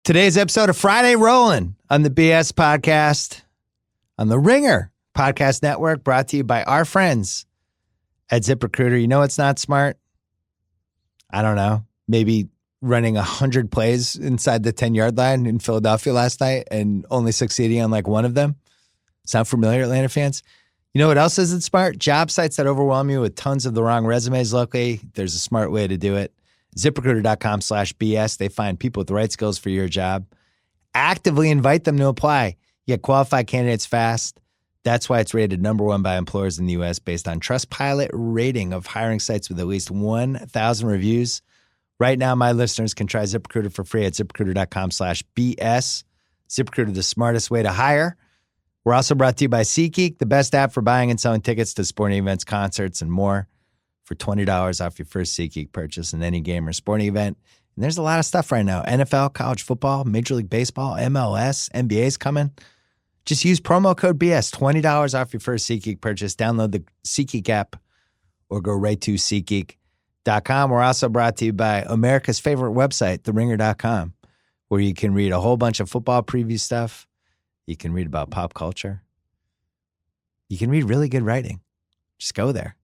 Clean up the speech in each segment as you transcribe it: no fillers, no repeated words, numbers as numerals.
Today's episode of Friday Rolling on the BS Podcast on the Ringer Podcast Network, brought to you by our friends at ZipRecruiter. You know what's not smart? I don't know. Maybe running 100 plays inside the 10-yard line in Philadelphia last night and only succeeding on like one of them. Sound familiar, Atlanta fans? You know what else isn't smart? Job sites that overwhelm you with tons of the wrong resumes. Luckily, there's a smart way to do it. ZipRecruiter.com/BS. They find people with the right skills for your job. Actively invite them to apply. You get qualified candidates fast. That's why it's rated #1 by employers in the U.S. based on Trustpilot rating of hiring sites with at least 1,000 reviews. Right now, my listeners can try ZipRecruiter for free at ZipRecruiter.com/BS. ZipRecruiter, the smartest way to hire. We're also brought to you by SeatGeek, the best app for buying and selling tickets to sporting events, concerts, and more. For $20 off your first SeatGeek purchase in any game or sporting event. And there's a lot of stuff right now. NFL, college football, Major League Baseball, MLS, NBA's coming. Just use promo code BS, $20 off your first SeatGeek purchase. Download the SeatGeek app or go right to SeatGeek.com. We're also brought to you by America's favorite website, TheRinger.com, where you can read a whole bunch of football preview stuff. You can read about pop culture. You can read really good writing. Just go there.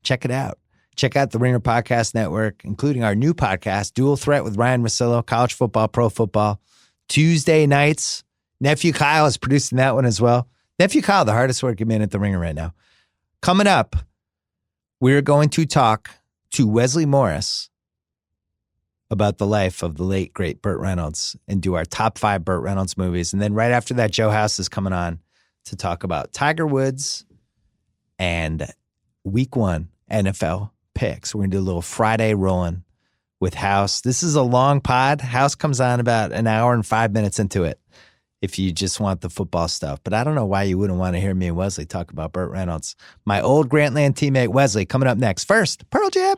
Check it out. Check out the Ringer Podcast Network, including our new podcast, Dual Threat with Ryan Russillo, college football, pro football, Tuesday nights. Nephew Kyle is producing that one as well. Nephew Kyle, the hardest working man at the Ringer right now. Coming up, we're going to talk to Wesley Morris about the life of the late, great Burt Reynolds and do our top 5 Burt Reynolds movies. And then right after that, Joe House is coming on to talk about Tiger Woods and Week 1 NFL picks. We're going to do a little Friday rolling with House. This is a long pod. House comes on about an hour and 5 minutes into it if you just want the football stuff. But I don't know why you wouldn't want to hear me and Wesley talk about Burt Reynolds. My old Grantland teammate, Wesley, coming up next. First, Pearl Jam.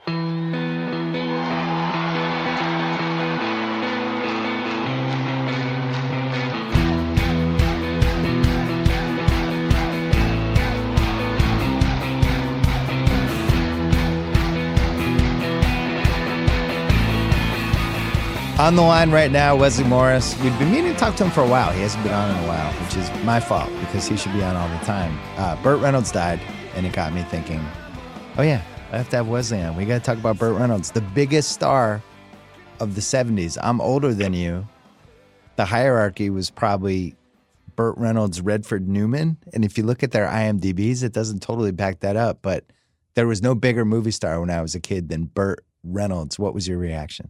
On the line right now, Wesley Morris. We've been meaning to talk to him for a while. He hasn't been on in a while, which is my fault because he should be on all the time. Burt Reynolds died, and it got me thinking, oh yeah, I have to have Wesley on. We got to talk about Burt Reynolds, the biggest star of the 70s. I'm older than you. The hierarchy was probably Burt Reynolds, Redford, Newman. And if you look at their IMDb's, it doesn't totally back that up. But there was no bigger movie star when I was a kid than Burt Reynolds. What was your reaction?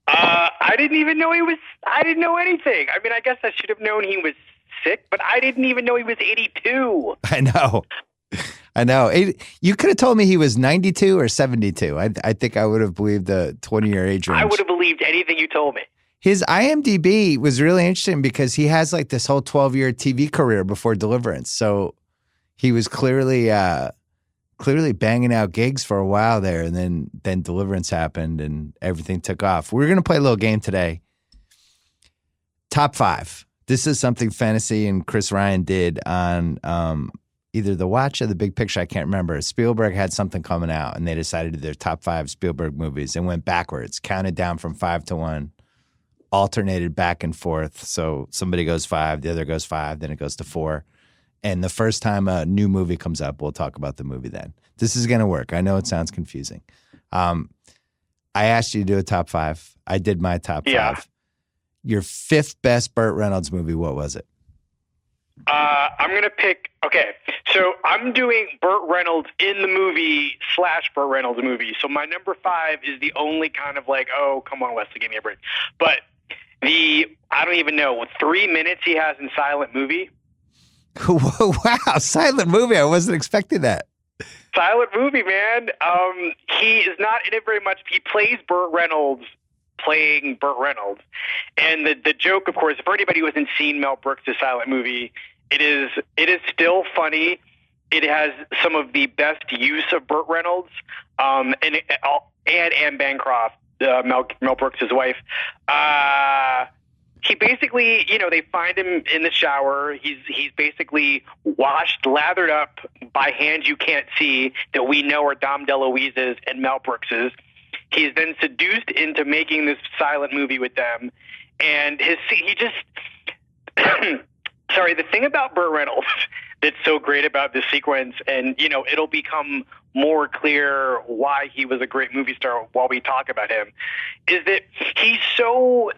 I didn't even know I didn't know anything. I mean, I guess I should have known he was sick, but I didn't even know he was 82. I know. You could have told me he was 92 or 72. I think I would have believed the 20-year age range. I would have believed anything you told me. His IMDb was really interesting because he has like this whole 12-year TV career before Deliverance. So he was clearly banging out gigs for a while there, and then Deliverance happened and everything took off. We're going to play a little game today. Top 5. This is something Fantasy and Chris Ryan did on either The Watch or The Big Picture. I can't remember. Spielberg had something coming out, and they decided to do their top 5 Spielberg movies and went backwards, counted down from 5 to 1, alternated back and forth. So somebody goes 5, the other goes 5, then it goes to 4. And the first time a new movie comes up, we'll talk about the movie then. This is going to work. I know it sounds confusing. I asked you to do a top 5. I did my top 5. Your 5th best Burt Reynolds movie, what was it? I'm going to pick, okay, so I'm doing Burt Reynolds in the movie / Burt Reynolds movie. So my number 5 is the only kind of like, oh, come on, Wesley, give me a break. But I don't even know, 3 minutes he has in Silent Movie. Wow, silent movie. I wasn't expecting that. Silent movie, man. He is not in it very much. He plays Burt Reynolds playing Burt Reynolds. And the joke, of course, for anybody who hasn't seen Mel Brooks' Silent Movie, it is still funny. It has some of the best use of Burt Reynolds and Anne Bancroft, Mel Brooks' wife. He basically, they find him in the shower. He's basically washed, lathered up by hands you can't see that we know are Dom DeLuise's and Mel Brooks's. He's then seduced into making this silent movie with them. And he just, sorry, the thing about Burt Reynolds that's so great about this sequence, and, you know, it'll become more clear why he was a great movie star while we talk about him, is that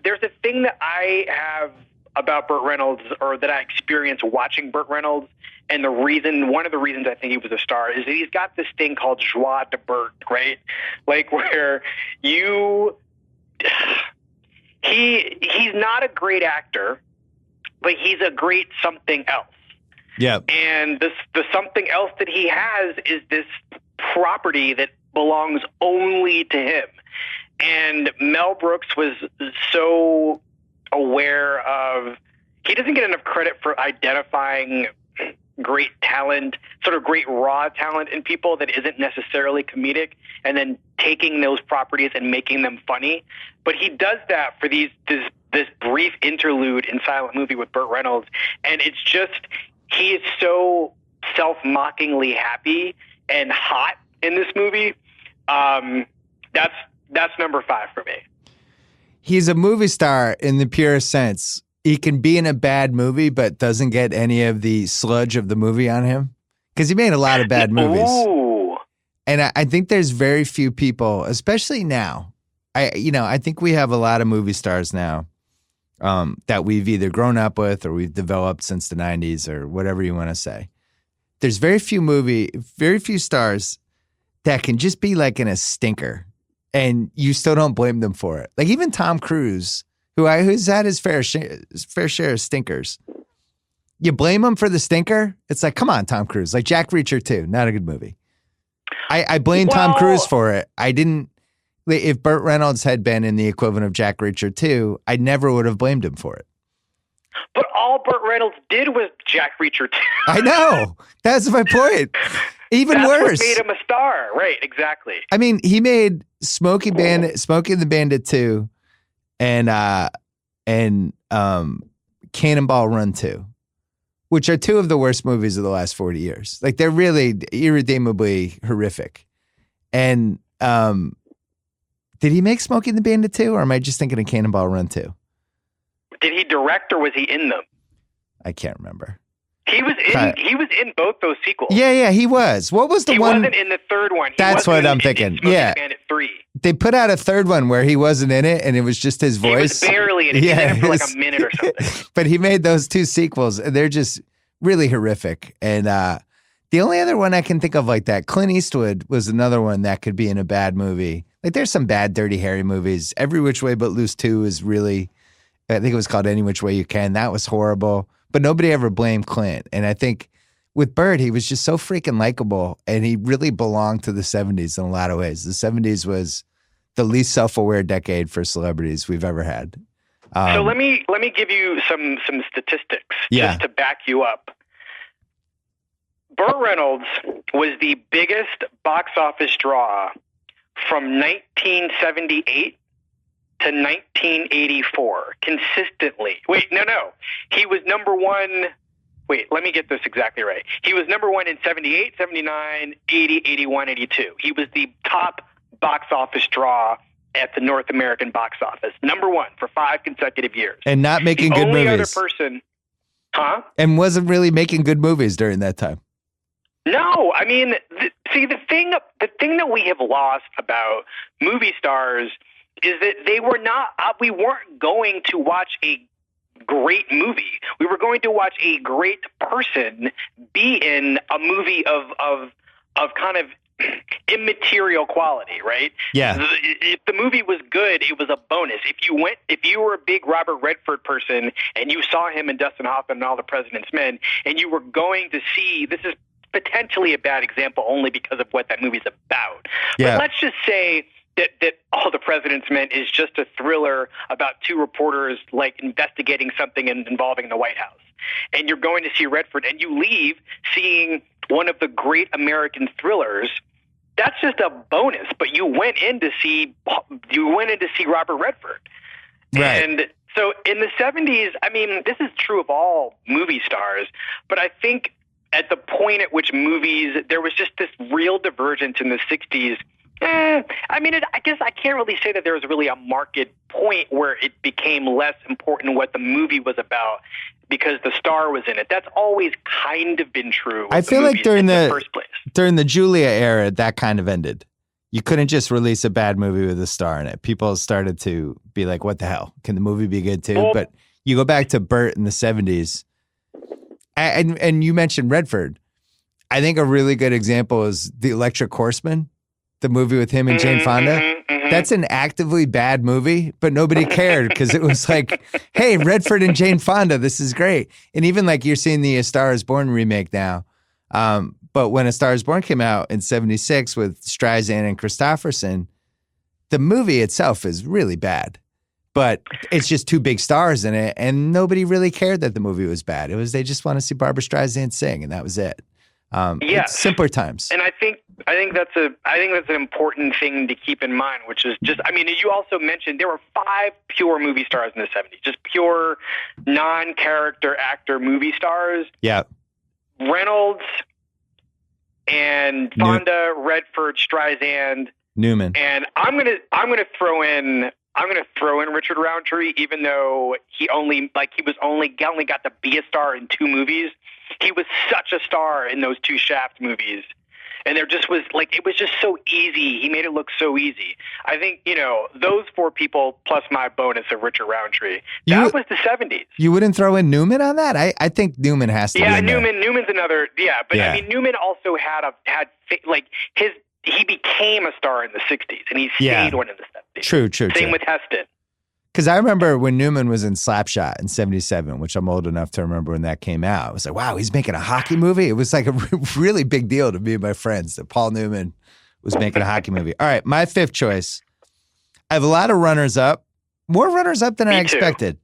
there's a thing that I have about Burt Reynolds, or that I experienced watching Burt Reynolds, and one of the reasons I think he was a star is that he's got this thing called joie de Burt, right? Like, where he's not a great actor, but he's a great something else. Yeah. And the something else that he has is this property that belongs only to him. And Mel Brooks was so aware of, he doesn't get enough credit for identifying great talent, sort of great raw talent in people that isn't necessarily comedic, and then taking those properties and making them funny. But he does that for this brief interlude in Silent Movie with Burt Reynolds. And it's just, he is so self-mockingly happy and hot in this movie. That's number 5 for me. He's a movie star in the purest sense. He can be in a bad movie, but doesn't get any of the sludge of the movie on him. Because he made a lot of bad movies. Ooh. And I think there's very few people, especially now. I think we have a lot of movie stars now that we've either grown up with or we've developed since the 90s or whatever you want to say. There's very few stars that can just be like in a stinker and you still don't blame them for it. Like even Tom Cruise, who's had his fair share of stinkers. You blame him for the stinker? It's like, come on, Tom Cruise. Like Jack Reacher 2, not a good movie. I blame Tom Cruise for it. I didn't. If Burt Reynolds had been in the equivalent of Jack Reacher 2, I never would have blamed him for it. But all Burt Reynolds did was Jack Reacher 2. I know. That's my point. Even That's worse. What made him a star. Right, exactly. I mean, he made Smokey the Bandit 2 and Cannonball Run 2, which are 2 of the worst movies of the last 40 years. Like they're really irredeemably horrific. And did he make Smokey the Bandit 2, or am I just thinking of Cannonball Run 2? Did he direct or was he in them? I can't remember. He was in both those sequels. Yeah, he was. What was the one? He wasn't in the third one. That's what I'm thinking. Yeah. Bandit 3. They put out a third one where he wasn't in it and it was just his voice. He was barely in it. Yeah, he was in it for like a minute or something. But he made those 2 sequels and they're just really horrific. And the only other one I can think of like that, Clint Eastwood was another one that could be in a bad movie. Like there's some bad Dirty Harry movies. Every Which Way But Loose 2 is really, I think it was called Any Which Way You Can. That was horrible. But nobody ever blamed Clint. And I think with Burt, he was just so freaking likable and he really belonged to the 70s in a lot of ways. The 70s was the least self-aware decade for celebrities we've ever had. So let me give you some statistics just to back you up. Burt Reynolds was the biggest box office draw from 1978 to 1984 consistently. Wait, no. He was number 1. Wait, let me get this exactly right. He was number 1 in 78, 79, 80, 81, 82. He was the top box office draw at the North American box office. Number 1 for 5 consecutive years. And not making good movies. The only other person, And wasn't really making good movies during that time. No, I mean, the thing that we have lost about movie stars is that we weren't going to watch a great movie. We were going to watch a great person be in a movie of kind of immaterial quality, right? Yeah. If the movie was good, it was a bonus. If you were a big Robert Redford person and you saw him in Dustin Hoffman and All the President's Men, and you were going to see, this is potentially a bad example only because of what that movie's about. Yeah. But let's just say that All the President's Men is just a thriller about 2 reporters like investigating something involving the White House. And you're going to see Redford and you leave seeing one of the great American thrillers. That's just a bonus, but you went in to see Robert Redford. Right. And so in the 70s, I mean, this is true of all movie stars, but I think at the point at which movies, there was just this real divergence in the 60s I mean, I guess I can't really say that there was really a market point where it became less important what the movie was about because the star was in it. That's always kind of been true. I feel like during the first place. During the Julia era, that kind of ended. You couldn't just release a bad movie with a star in it. People started to be like, what the hell? Can the movie be good too? Well, but you go back to Burt in the 70s, and you mentioned Redford. I think a really good example is The Electric Horseman, the movie with him and Jane Fonda. That's an actively bad movie, but nobody cared because it was like, hey, Redford and Jane Fonda, this is great. And even like you're seeing the A Star is Born remake now. But when A Star is Born came out in 76 with Streisand and Christopherson, the movie itself is really bad. But it's just two big stars in it, and nobody really cared that the movie was bad. It was they just want to see Barbra Streisand sing, and that was it. It's simpler times. And I think that's an important thing to keep in mind, which is just, I mean, you also mentioned there were 5 pure movie stars in the 70s, just pure non-character actor movie stars. Yeah. Reynolds and Fonda, Redford, Streisand, Newman. And I'm gonna throw in Richard Roundtree, even though he only got to be a star in 2 movies. He was such a star in those 2 Shaft movies. And there just was it was just so easy. He made it look so easy. I think, those 4 people plus my bonus of Richard Roundtree. That was the 70s. You wouldn't throw in Newman on that? I think Newman has to be in there. Newman's another, but I mean, Newman also he became a star in the 60s, and he stayed one in the 70s. True. Same with Heston. Because I remember when Newman was in Slapshot in 77, which I'm old enough to remember when that came out. I was like, wow, he's making a hockey movie? It was like a really big deal to me and my friends that Paul Newman was making a hockey movie. All right, my 5th choice. I have a lot of runners-up. More runners-up than I expected.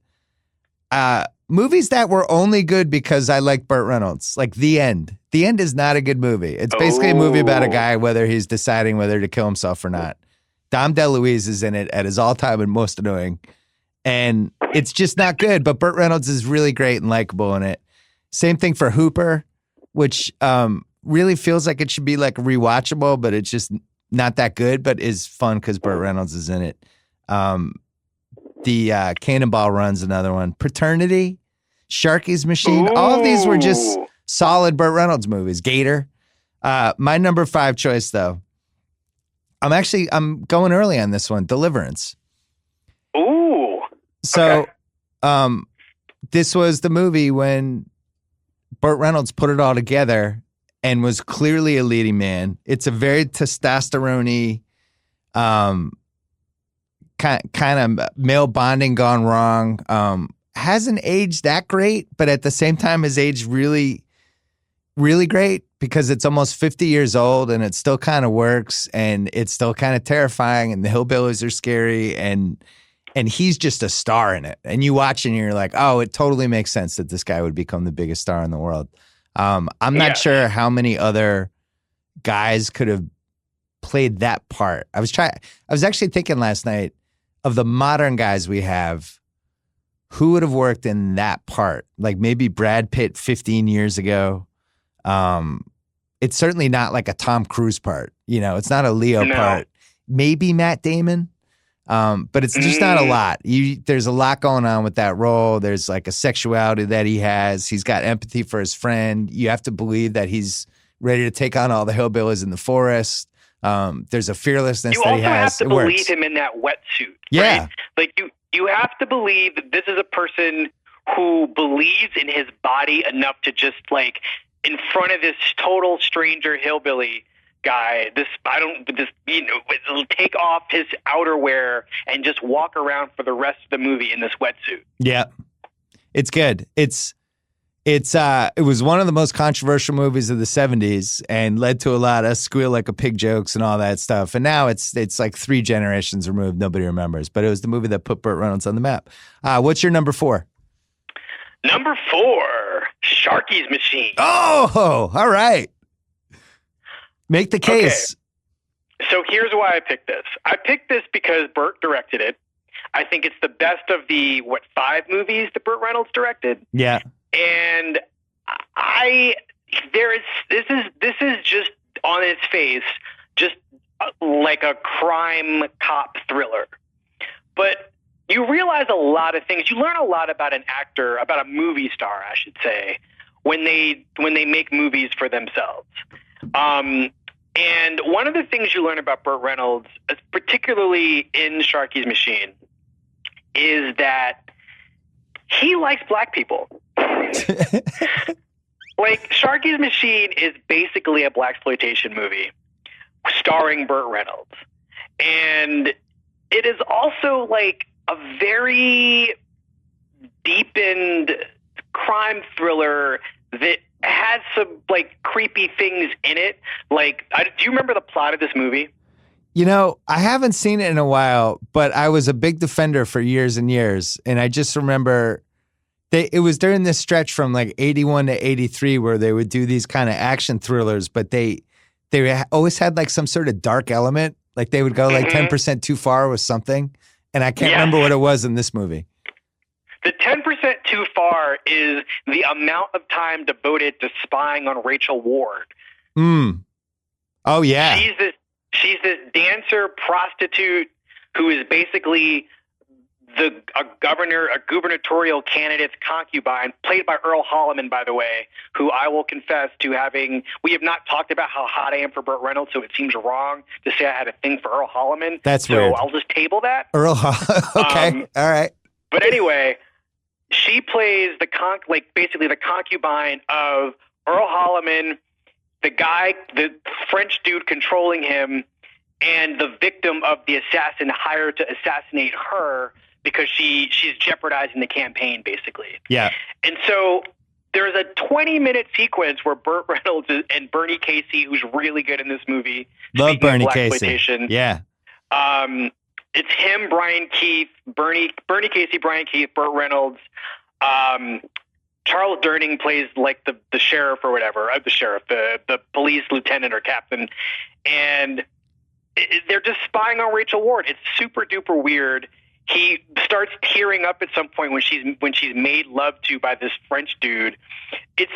Movies that were only good because I liked Burt Reynolds. Like The End. The End is not a good movie. It's basically a movie about a guy, whether he's deciding whether to kill himself or not. Dom DeLuise is in it at his all-time and most annoying. And it's just not good, but Burt Reynolds is really great and likable in it. Same thing for Hooper, which really feels like it should be like rewatchable, but it's just not that good, but is fun because Burt Reynolds is in it. The Cannonball Run's another one. Paternity, Sharky's Machine. All of these were just solid Burt Reynolds movies. Gator. My number 5 choice, though. I'm going early on this one. Deliverance. Ooh. So, this was the movie when Burt Reynolds put it all together and was clearly a leading man. It's a very testosterone-y, kind of male bonding gone wrong. Hasn't aged that great, but at the same time has aged really, really great because it's almost 50 years old and it still kind of works and it's still kind of terrifying and the hillbillies are scary and he's just a star in it. And you watch and you're like, oh, it totally makes sense that this guy would become the biggest star in the world. I'm not sure how many other guys could have played that part. I was actually thinking last night of the modern guys we have, who would have worked in that part? Like maybe Brad Pitt 15 years ago. It's certainly not like a Tom Cruise part. It's not a Leo part. Maybe Matt Damon. But it's just not a lot. There's a lot going on with that role. There's like a sexuality that he has. He's got empathy for his friend. You have to believe that he's ready to take on all the hillbillies in the forest. There's a fearlessness that he has. You also have to believe him in that wetsuit. Yeah. Right? Like you have to believe that this is a person who believes in his body enough to just like in front of this total stranger hillbilly guy, take off his outerwear and just walk around for the rest of the movie in this wetsuit. Yeah, it's good. It was one of the most controversial movies of the 70s and led to a lot of squeal like a pig jokes and all that stuff. And now it's like 3 generations removed. Nobody remembers, but it was the movie that put Burt Reynolds on the map. What's your number 4? Number 4, Sharky's Machine. Oh, all right. Make the case. Okay. So here's why I picked this. I picked this because Burt directed it. I think it's the best of the 5 movies that Burt Reynolds directed. Yeah. And this is just on its face, just like a crime cop thriller. But you realize a lot of things. You learn a lot about an actor, about a movie star, I should say, when they make movies for themselves. And one of the things you learn about Burt Reynolds, particularly in Sharky's Machine, is that he likes black people. Like, Sharky's Machine is basically a blaxploitation movie starring Burt Reynolds. And it is also like a very deepened crime thriller that has some like creepy things in it. Like, do you remember the plot of this movie? You know, I haven't seen it in a while, but I was a big defender for years and years. And I just remember it was during this stretch from like 81 to 83 where they would do these kind of action thrillers, but they always had like some sort of dark element. Like they would go like 10% too far with something. And I can't remember what it was in this movie. The 10% too far is the amount of time devoted to spying on Rachel Ward. Oh, yeah. She's this dancer prostitute who is basically a gubernatorial candidate's concubine, played by Earl Holliman, by the way, who I will confess to having. We have not talked about how hot I am for Burt Reynolds, so it seems wrong to say I had a thing for Earl Holliman. That's weird. So I'll just table that. Earl Holliman. Okay. All right. But anyway, she plays basically the concubine of Earl Holliman, the French dude controlling him, and the victim of the assassin hired to assassinate her because she's jeopardizing the campaign, basically. Yeah. And so there's a 20-minute sequence where Burt Reynolds and Bernie Casey, who's really good in this movie. Love Bernie Casey. Yeah. It's him, Brian Keith, Bernie Casey, Brian Keith, Burt Reynolds. Charles Durning plays like the sheriff or whatever, the police lieutenant or captain. And they're just spying on Rachel Ward. It's super duper weird. He starts tearing up at some point when she's made love to by this French dude. It's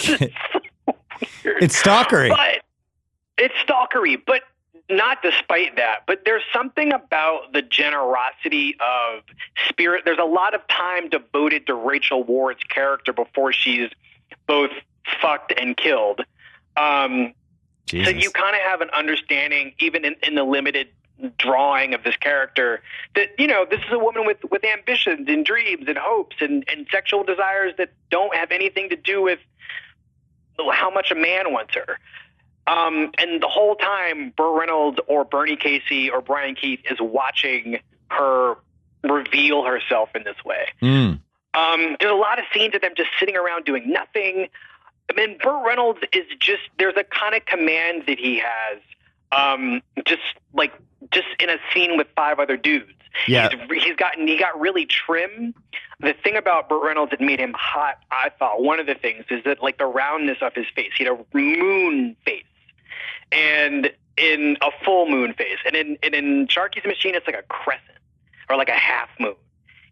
so weird. It's stalkery. But not despite that. But there's something about the generosity of spirit. There's a lot of time devoted to Rachel Ward's character before she's both fucked and killed. So you kind of have an understanding, even in the limited drawing of this character, that, you know, this is a woman with ambitions and dreams and hopes and sexual desires that don't have anything to do with how much a man wants her. And the whole time, Burt Reynolds or Bernie Casey or Brian Keith is watching her reveal herself in this way. There's a lot of scenes of them just sitting around doing nothing. I mean, Burt Reynolds is there's a kind of command that he has, just in a scene with 5 other dudes. Yeah. He got really trim. The thing about Burt Reynolds that made him hot, I thought, one of the things is that, like, the roundness of his face. He had a moon face, and in a full moon face. And in Sharky's Machine, it's like a crescent or like a half moon.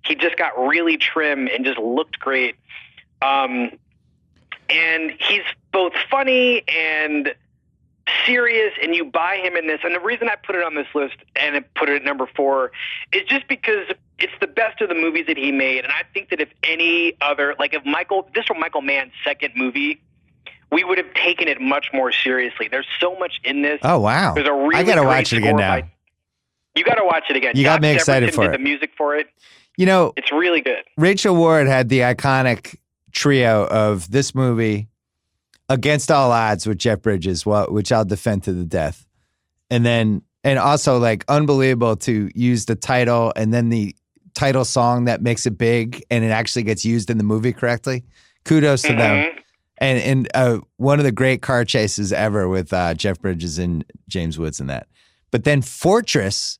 He just got really trim and just looked great. And he's both funny and serious, and you buy him in this. And the reason I put it on this list and I put it at number 4 is just because it's the best of the movies that he made. And I think that if any other, like if this were Michael Mann's second movie, we would have taken it much more seriously. There's so much in this. Oh, wow. There's a really I got to watch it again now. You got to watch it again. You got me excited for it. The music for it. You know, it's really good. Rachel Ward had the iconic trio of this movie, Against All Odds with Jeff Bridges, which I'll defend to the death. And also like unbelievable to use the title and then the title song that makes it big and it actually gets used in the movie correctly. Kudos to them. And one of the great car chases ever with Jeff Bridges and James Woods in that. But then Fortress,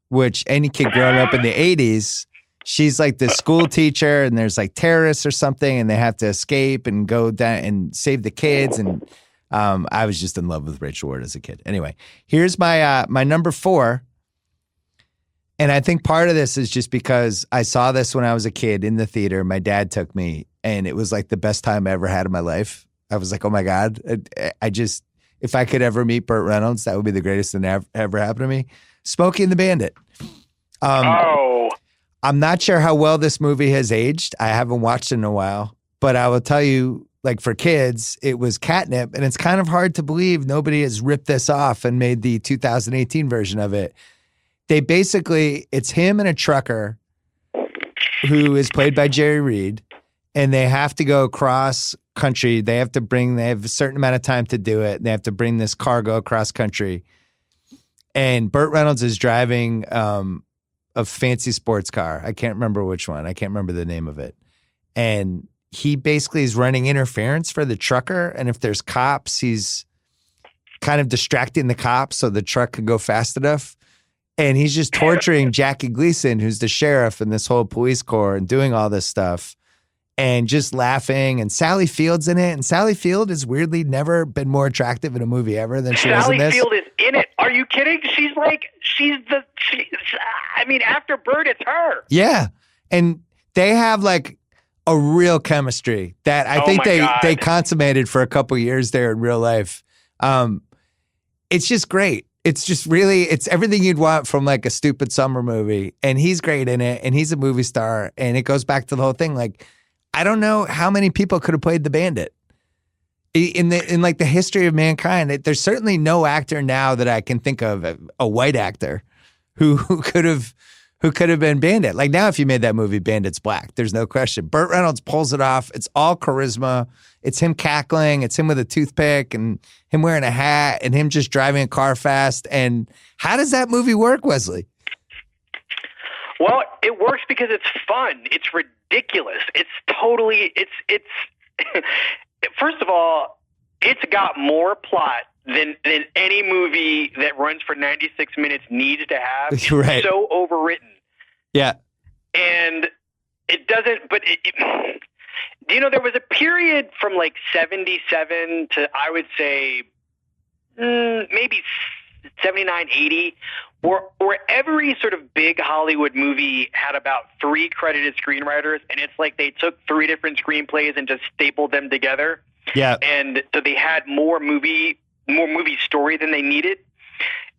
which any kid growing up in the 80s, she's like the school teacher and there's like terrorists or something and they have to escape and go down and save the kids. And I was just in love with Rachel Ward as a kid. Anyway, here's my number 4. And I think part of this is just because I saw this when I was a kid in the theater. My dad took me and it was like the best time I ever had in my life. I was like, oh my God. if I could ever meet Burt Reynolds, that would be the greatest thing that ever happened to me. Smokey and the Bandit. I'm not sure how well this movie has aged. I haven't watched it in a while, but I will tell you, like for kids, it was catnip, and it's kind of hard to believe nobody has ripped this off and made the 2018 version of it. They basically, it's him and a trucker who is played by Jerry Reed, and they have to go across country. They have a certain amount of time to do it. They have to bring this cargo across country. And Burt Reynolds is driving a fancy sports car. I can't remember which one. I can't remember the name of it. And he basically is running interference for the trucker. And if there's cops, he's kind of distracting the cops so the truck can go fast enough. And he's just torturing Jackie Gleason, who's the sheriff in this whole police corps, and doing all this stuff and just laughing. And Sally Field's in it. And Sally Field has weirdly never been more attractive in a movie ever than she was in this. Sally Field is in it. Are you kidding? After Burt, it's her. Yeah. And they have like a real chemistry that I think they consummated for a couple years there in real life. It's just great. It's just really, it's everything you'd want from like a stupid summer movie. And he's great in it. And he's a movie star. And it goes back to the whole thing. Like, I don't know how many people could have played the Bandit in like the history of mankind. There's certainly no actor now that I can think of, a white actor who could have been Bandit. Like now, if you made that movie, Bandit's black. There's no question. Burt Reynolds pulls it off. It's all charisma. It's him cackling. It's him with a toothpick and him wearing a hat and him just driving a car fast. And how does that movie work, Wesley? Well, it works because it's fun. It's ridiculous. It's first of all, it's got more plot than any movie that runs for 96 minutes needs to have. It's right. So overwritten. Yeah. And it doesn't, but there was a period from like 77 to, I would say, maybe 79, 80, where every sort of big Hollywood movie had about 3 credited screenwriters, and it's like they took 3 different screenplays and just stapled them together. Yeah. And so they had more movie story than they needed.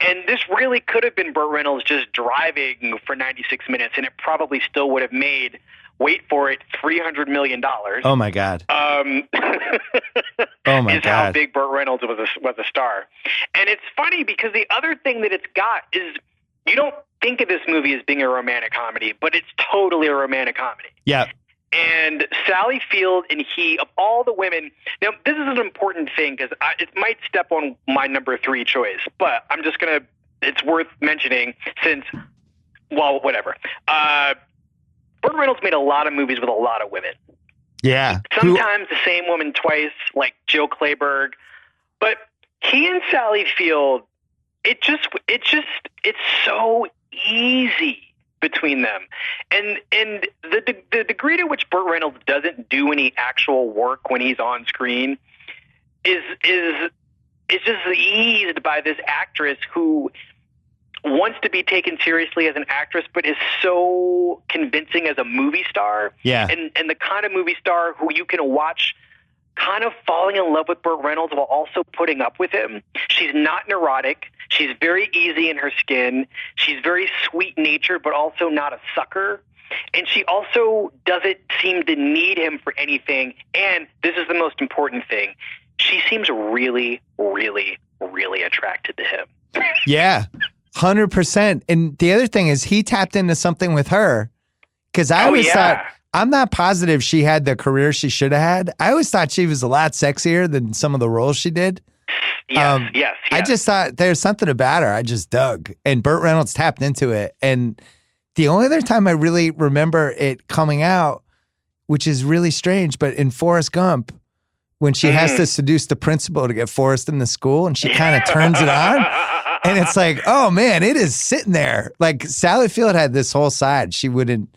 And this really could have been Burt Reynolds just driving for 96 minutes, and it probably still would have made, wait for it, $300 million. Oh, my God. Oh, my God. How big Burt Reynolds was a star. And it's funny because the other thing that it's got is you don't think of this movie as being a romantic comedy, but it's totally a romantic comedy. Yeah. And Sally Field and he, of all the women, now this is an important thing because it might step on my number 3 choice, but I'm just going to, it's worth mentioning since, well, whatever. Burt Reynolds made a lot of movies with a lot of women. Yeah. Sometimes the same woman twice, like Jill Clayburgh. But he and Sally Field, it's so easy between them. And the degree to which Burt Reynolds doesn't do any actual work when he's on screen is just eased by this actress who wants to be taken seriously as an actress, but is so convincing as a movie star. Yeah. And the kind of movie star who you can watch kind of falling in love with Burt Reynolds while also putting up with him. She's not neurotic. She's very easy in her skin. She's very sweet-natured, but also not a sucker. And she also doesn't seem to need him for anything. And this is the most important thing. She seems really, really, really attracted to him. Yeah, 100%. And the other thing is he tapped into something with her because I always thought, I'm not positive she had the career she should have had. I always thought she was a lot sexier than some of the roles she did. Yes. I just thought there's something about her I just dug. And Burt Reynolds tapped into it. And the only other time I really remember it coming out, which is really strange, but in Forrest Gump, when she has to seduce the principal to get Forrest in the school and she kind of turns it on. And it's like, oh man, it is sitting there. Like Sally Field had this whole side. She wouldn't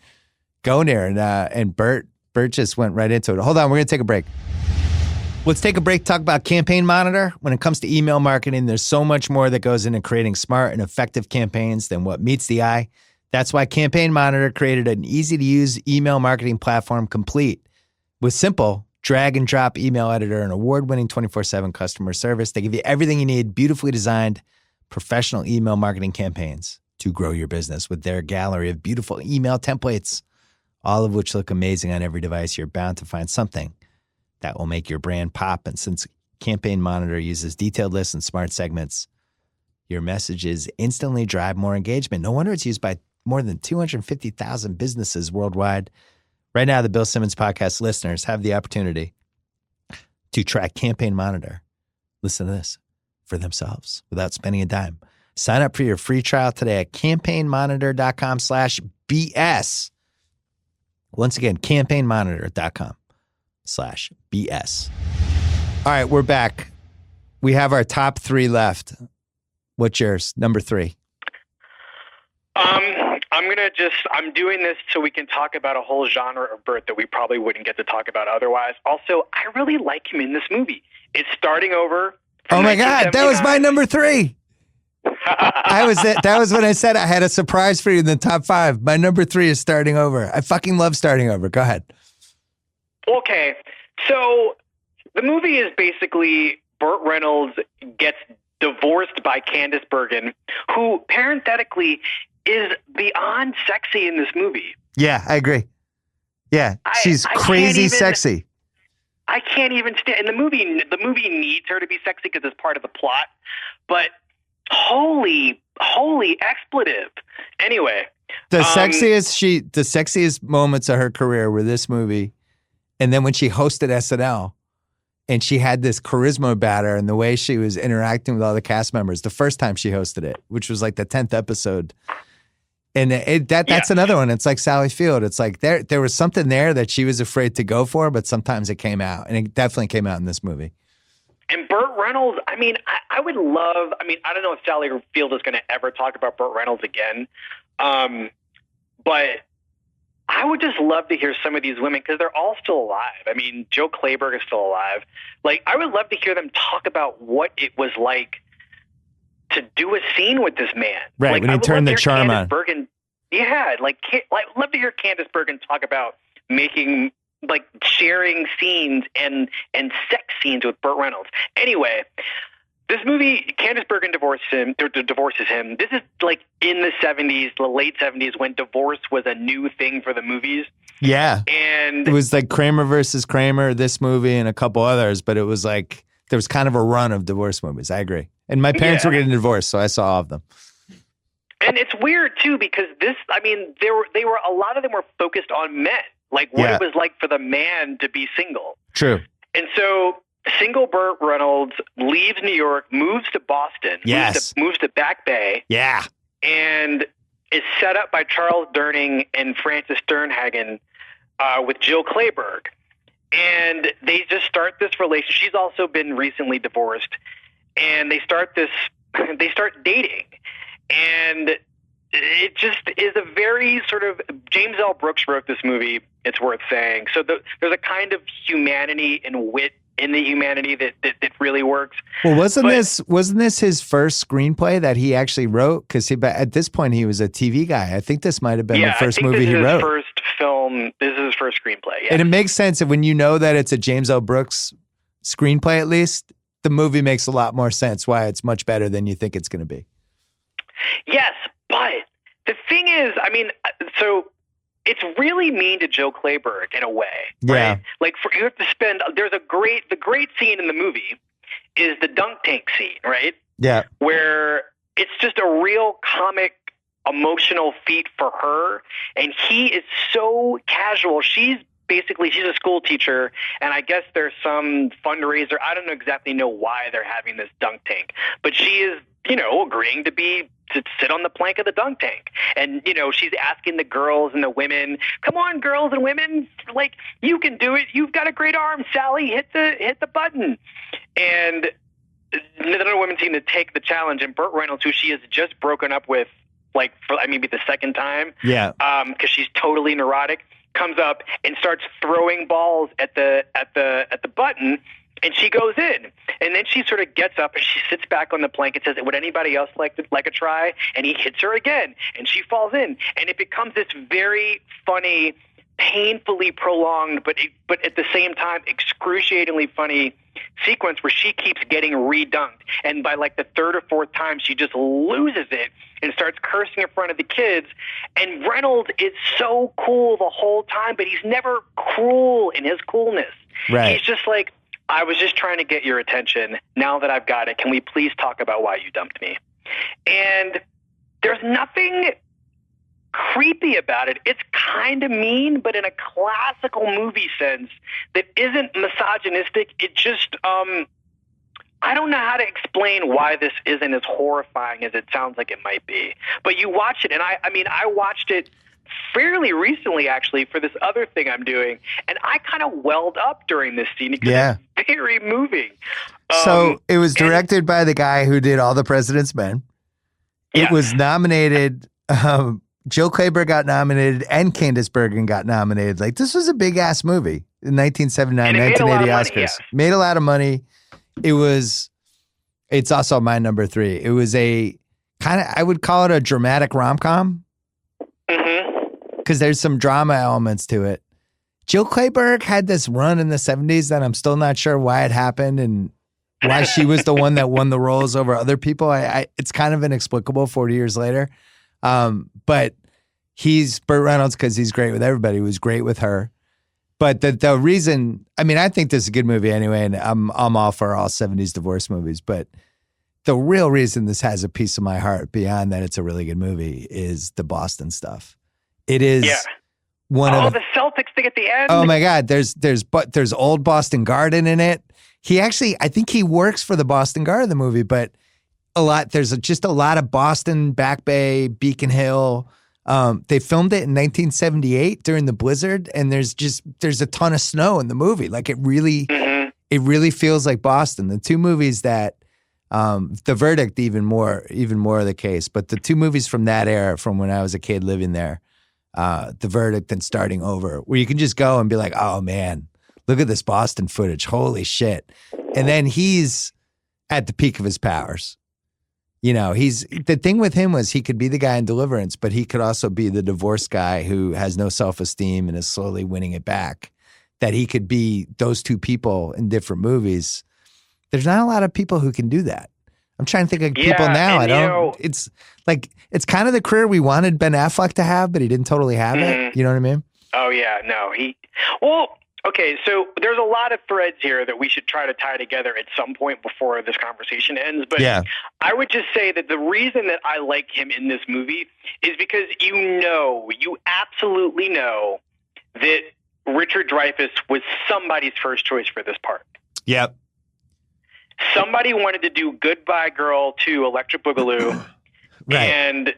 go near, and Burt just went right into it. Hold on, we're going to take a break. Let's take a break, talk about Campaign Monitor. When it comes to email marketing, there's so much more that goes into creating smart and effective campaigns than what meets the eye. That's why Campaign Monitor created an easy-to-use email marketing platform complete with simple, drag and drop email editor, and award-winning 24/7 customer service. They give you everything you need, beautifully designed professional email marketing campaigns to grow your business with their gallery of beautiful email templates, all of which look amazing on every device. You're bound to find something that will make your brand pop. And since Campaign Monitor uses detailed lists and smart segments, your messages instantly drive more engagement. No wonder it's used by more than 250,000 businesses worldwide. Right now, the Bill Simmons podcast listeners have the opportunity to try Campaign Monitor. Listen to this for themselves without spending a dime. Sign up for your free trial today at campaignmonitor.com/BS. Once again, campaignmonitor.com/BS. All right, we're back. We have our top 3 left. What's yours? Number 3. I'm doing this so we can talk about a whole genre of Burt that we probably wouldn't get to talk about otherwise. Also, I really like him in this movie. It's Starting Over. Oh my God, that was my number 3. That was when I said I had a surprise for you in the top 5. My number 3 is Starting Over. I fucking love Starting Over. Go ahead. Okay, so the movie is basically Burt Reynolds gets divorced by Candice Bergen, who parenthetically is beyond sexy in this movie. Yeah, I agree. Yeah, she's crazy sexy. I can't even stand. And the movie needs her to be sexy because it's part of the plot. But holy expletive. Anyway, the sexiest moments of her career were this movie, and then when she hosted SNL, and she had this charisma about her, and the way she was interacting with all the cast members the first time she hosted it, which was like the 10th episode. And that's another one. It's like Sally Field. It's like there was something there that she was afraid to go for, but sometimes it came out. And it definitely came out in this movie. And Burt Reynolds, I mean, I would love, I mean, I don't know if Sally Field is going to ever talk about Burt Reynolds again. But I would just love to hear some of these women because they're all still alive. I mean, Joe Clayburgh is still alive. Like, I would love to hear them talk about what it was like to do a scene with this man. Right, like, when he turned the charm on. Love to hear Candice Bergen talk about making, like, sharing scenes and sex scenes with Burt Reynolds. Anyway, this movie, Candice Bergen divorces him. This is like in the 70s, the late 70s, when divorce was a new thing for the movies. Yeah. And it was like Kramer versus Kramer, this movie, and a couple others, but it was like there was kind of a run of divorce movies. I agree. And my parents were getting divorced, so I saw all of them. And it's weird too because they were a lot of them were focused on men, like what it was like for the man to be single. True. And so single Burt Reynolds leaves New York, moves to Boston, moves to Back Bay, and is set up by Charles Durning and Frances Sternhagen with Jill Clayburgh. And they just start this relationship. She's also been recently divorced. And they start dating. And it just is a very sort of, James L. Brooks wrote this movie, it's worth saying. So there's a kind of humanity and wit in the humanity that really works. Well, wasn't this his first screenplay that he actually wrote? Because at this point he was a TV guy. I think this might have been the first movie he wrote. First film. This is his first screenplay. Yeah. And it makes sense when you know that it's a James L. Brooks screenplay. At least the movie makes a lot more sense. Why it's much better than you think it's going to be. Yes, but the thing is, I mean, so it's really mean to Joe Clayburgh in a way, right? Yeah. Like you have to spend. The great scene in the movie is the dunk tank scene, right? Yeah. Where it's just a real comic, emotional feat for her, and he is so casual. She's a school teacher, and I guess there's some fundraiser. I don't exactly know why they're having this dunk tank, but she is, agreeing to sit on the plank of the dunk tank. And, she's asking the girls and the women, come on, girls and women, like, you can do it. You've got a great arm, Sally, hit the button. And none of the women seem to take the challenge. And Burt Reynolds, who she has just broken up with, like, for maybe the second time, because she's totally neurotic, comes up and starts throwing balls at the button. And she goes in, and then she sort of gets up and she sits back on the plank and says, would anybody else like a try? And he hits her again, and she falls in. And it becomes this very funny painfully prolonged, but at the same time excruciatingly funny sequence where she keeps getting redunked, and by like the third or fourth time she just loses it and starts cursing in front of the kids. And Reynolds is so cool the whole time, but he's never cruel in his coolness. Right. He's just like, I was just trying to get your attention. Now that I've got it, can we please talk about why you dumped me? And there's nothing creepy about it. It's kind of mean, but in a classical movie sense that isn't misogynistic. It just, I don't know how to explain why this isn't as horrifying as it sounds like it might be. But you watch it, and I mean, I watched it fairly recently, actually, for this other thing I'm doing, and I kind of welled up during this scene because it's very moving. So it was directed by the guy who did All the President's Men. It was nominated. Joe Kleber got nominated and Candice Bergen got nominated. Like, this was a big ass movie in 1979, 1980 Oscars. Made a lot of money. It's also my number 3. It was a kind of, I would call it a dramatic rom-com. Because there's some drama elements to it. Jill Clayburgh had this run in the 70s that I'm still not sure why it happened and why she was the one that won the roles over other people. It's kind of inexplicable 40 years later. But he's Burt Reynolds because he's great with everybody. He was great with her. But the reason, I mean, I think this is a good movie anyway, and I'm all for all 70s divorce movies. But the real reason this has a piece of my heart beyond that it's a really good movie is the Boston stuff. It is the Celtics thing at the end. Oh my God, there's old Boston Garden in it. He actually, I think he works for the Boston Garden, the movie, but there's just a lot of Boston, Back Bay, Beacon Hill. They filmed it in 1978 during the blizzard, and there's a ton of snow in the movie. Like it really feels like Boston. The two movies that The Verdict even more of the case, but the two movies from that era, from when I was a kid living there, The Verdict and Starting Over, where you can just go and be like, oh man, look at this Boston footage. Holy shit. And then he's at the peak of his powers. You know, the thing with him was he could be the guy in Deliverance, but he could also be the divorced guy who has no self-esteem and is slowly winning it back. That he could be those two people in different movies. There's not a lot of people who can do that. I'm trying to think of people now. It's kind of the career we wanted Ben Affleck to have, but he didn't totally have it. You know what I mean? Oh yeah, no. Okay, so there's a lot of threads here that we should try to tie together at some point before this conversation ends. But I would just say that the reason that I like him in this movie is because you absolutely know that Richard Dreyfuss was somebody's first choice for this part. Yep. Somebody wanted to do Goodbye Girl to Electric Boogaloo, and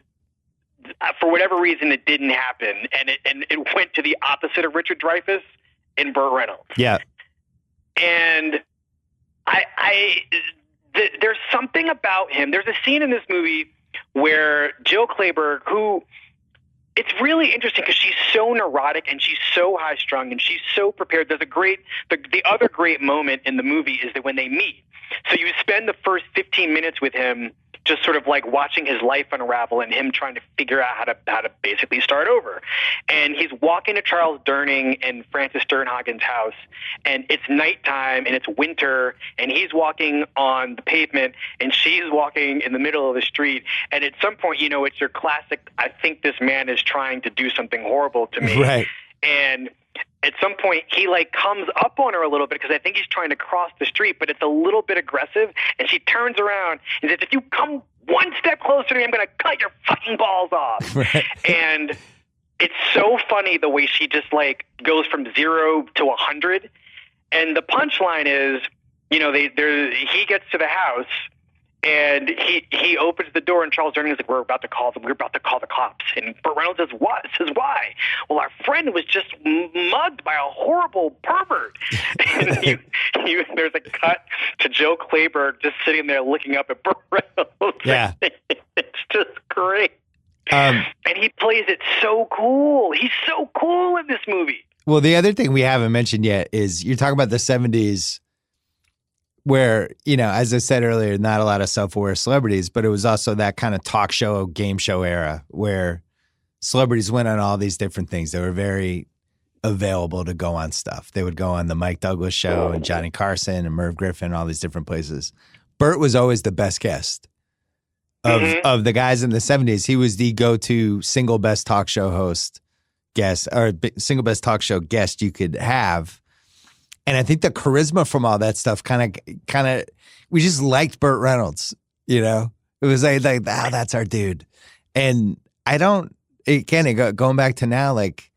for whatever reason, it didn't happen, and it went to the opposite of Richard Dreyfuss in Burt Reynolds. Yeah, and there's something about him. There's a scene in this movie where Jill Clayburgh, who it's really interesting because she's so neurotic and she's so high strung and she's so prepared. There's the other great moment in the movie is that when they meet. So you spend the first 15 minutes with him just sort of like watching his life unravel and him trying to figure out how to basically start over. And he's walking to Charles Durning and Frances Sternhagen's house, and it's nighttime and it's winter, and he's walking on the pavement and she's walking in the middle of the street. And at some point, it's your classic, I think this man is trying to do something horrible to me. Right. And at some point, he comes up on her a little bit because I think he's trying to cross the street, but it's a little bit aggressive. And she turns around and says, "If you come one step closer to me, I'm going to cut your fucking balls off." Right. And it's so funny the way she just goes from 0 to 100. And the punchline is, he gets to the house. And he opens the door, and Charles Durning is like, "We're about to call the cops." And Burt Reynolds says, "What?" Says, "Why?" "Well, our friend was just mugged by a horrible pervert." And there's a cut to Joe Clayburgh just sitting there looking up at Burt Reynolds. Yeah, it's just great. And he plays it so cool. He's so cool in this movie. Well, the other thing we haven't mentioned yet is you're talking about the 70s. Where, as I said earlier, not a lot of self-aware celebrities, but it was also that kind of talk show, game show era where celebrities went on all these different things. They were very available to go on stuff. They would go on the Mike Douglas show and Johnny Carson and Merv Griffin, all these different places. Burt was always the best guest of the guys in the 70s. He was the go-to single best talk show host guest, or single best talk show guest you could have. And I think the charisma from all that stuff kind of, we just liked Burt Reynolds, you know? It was like, that's our dude. And going back to now, like,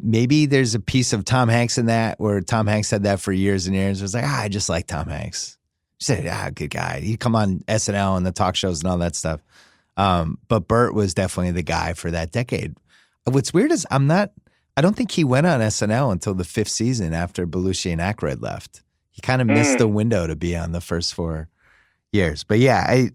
maybe there's a piece of Tom Hanks in that where Tom Hanks said that for years and years. It was like, I just like Tom Hanks. He said, good guy. He'd come on SNL and the talk shows and all that stuff. But Burt was definitely the guy for that decade. What's weird is I don't think he went on SNL until the 5th season after Belushi and Aykroyd left. He kind of missed the window to be on the first 4 years. But yeah,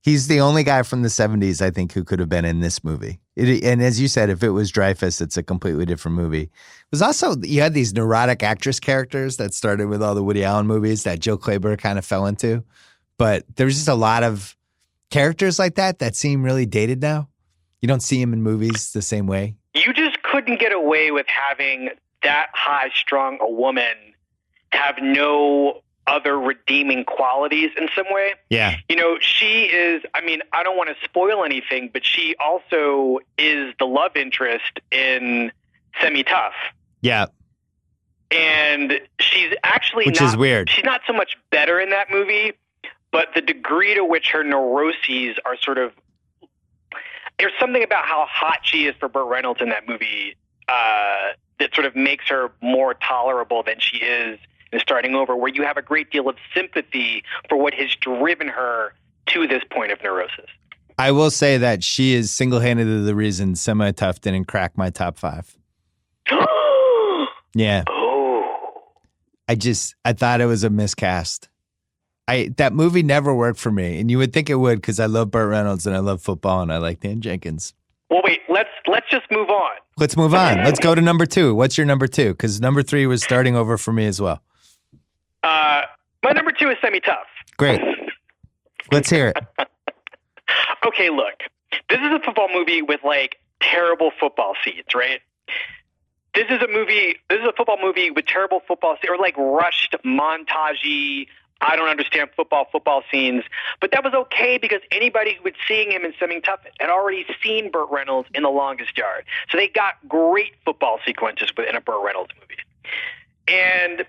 he's the only guy from the 70s, I think, who could have been in this movie. And as you said, if it was Dreyfuss, it's a completely different movie. It was also, you had these neurotic actress characters that started with all the Woody Allen movies that Joe Kleber kind of fell into. But there was just a lot of characters like that seem really dated now. You don't see him in movies the same way. You just couldn't get away with having that high-strung a woman have no other redeeming qualities in some way. Yeah. You know, she is, I mean, I don't want to spoil anything, but she also is the love interest in Semi-Tough. Yeah. And she's actually Which is weird. She's not so much better in that movie, but the degree to which her neuroses are sort of, there's something about how hot she is for Burt Reynolds in that movie that sort of makes her more tolerable than she is in Starting Over, where you have a great deal of sympathy for what has driven her to this point of neurosis. I will say that she is single-handedly the reason Semi-Tough didn't crack my top 5. Yeah. Oh. I thought it was a miscast. That movie never worked for me, and you would think it would because I love Burt Reynolds and I love football and I like Dan Jenkins. Well, wait, let's just move on. Let's move on. Let's go to number 2. What's your number 2? Because number 3 was Starting Over for me as well. My number 2 is Semi-Tough. Great. Let's hear it. Okay, look, this is a football movie with like terrible football scenes, right? This is a football movie with terrible football scenes, or like rushed montagey, I don't understand football scenes. But that was okay because anybody who was seeing him in Semi-Tough had already seen Burt Reynolds in The Longest Yard. So they got great football sequences within a Burt Reynolds movie. And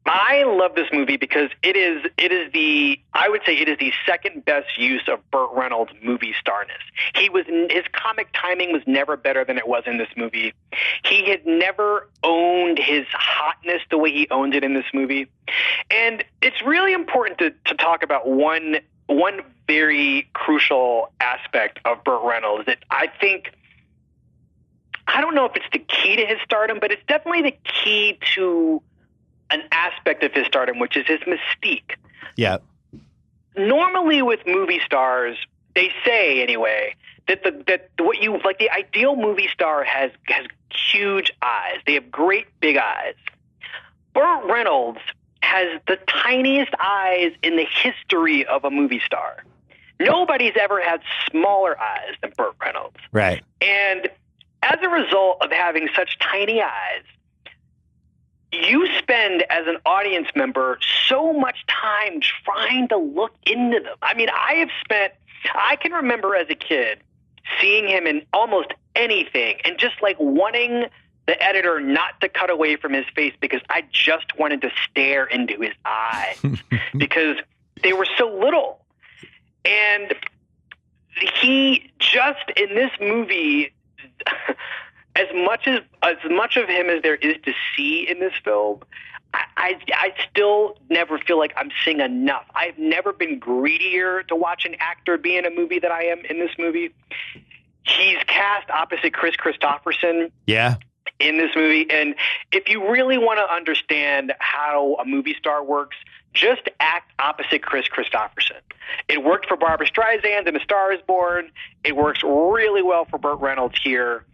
I love this movie because I would say it is the second best use of Burt Reynolds' movie starness. His comic timing was never better than it was in this movie. He had never owned his hotness the way he owned it in this movie. And it's really important to talk about one very crucial aspect of Burt Reynolds that I don't know if it's the key to his stardom, but it's definitely the key to an aspect of his stardom, which is his mystique. Yeah. Normally with movie stars, they say anyway, that the ideal movie star has huge eyes. They have great big eyes. Burt Reynolds has the tiniest eyes in the history of a movie star. Nobody's ever had smaller eyes than Burt Reynolds. Right. And as a result of having such tiny eyes, you spend as an audience member so much time trying to look into them. I mean, I can remember as a kid seeing him in almost anything and just like wanting the editor not to cut away from his face because I just wanted to stare into his eyes because they were so little. And he just, in this movie, as much of him as there is to see in this film, I still never feel like I'm seeing enough. I've never been greedier to watch an actor be in a movie than I am in this movie. He's cast opposite Chris Christopherson. Yeah. In this movie. And if you really want to understand how a movie star works, just act opposite Chris Christopherson. It worked for Barbra Streisand in A Star is Born. It works really well for Burt Reynolds here.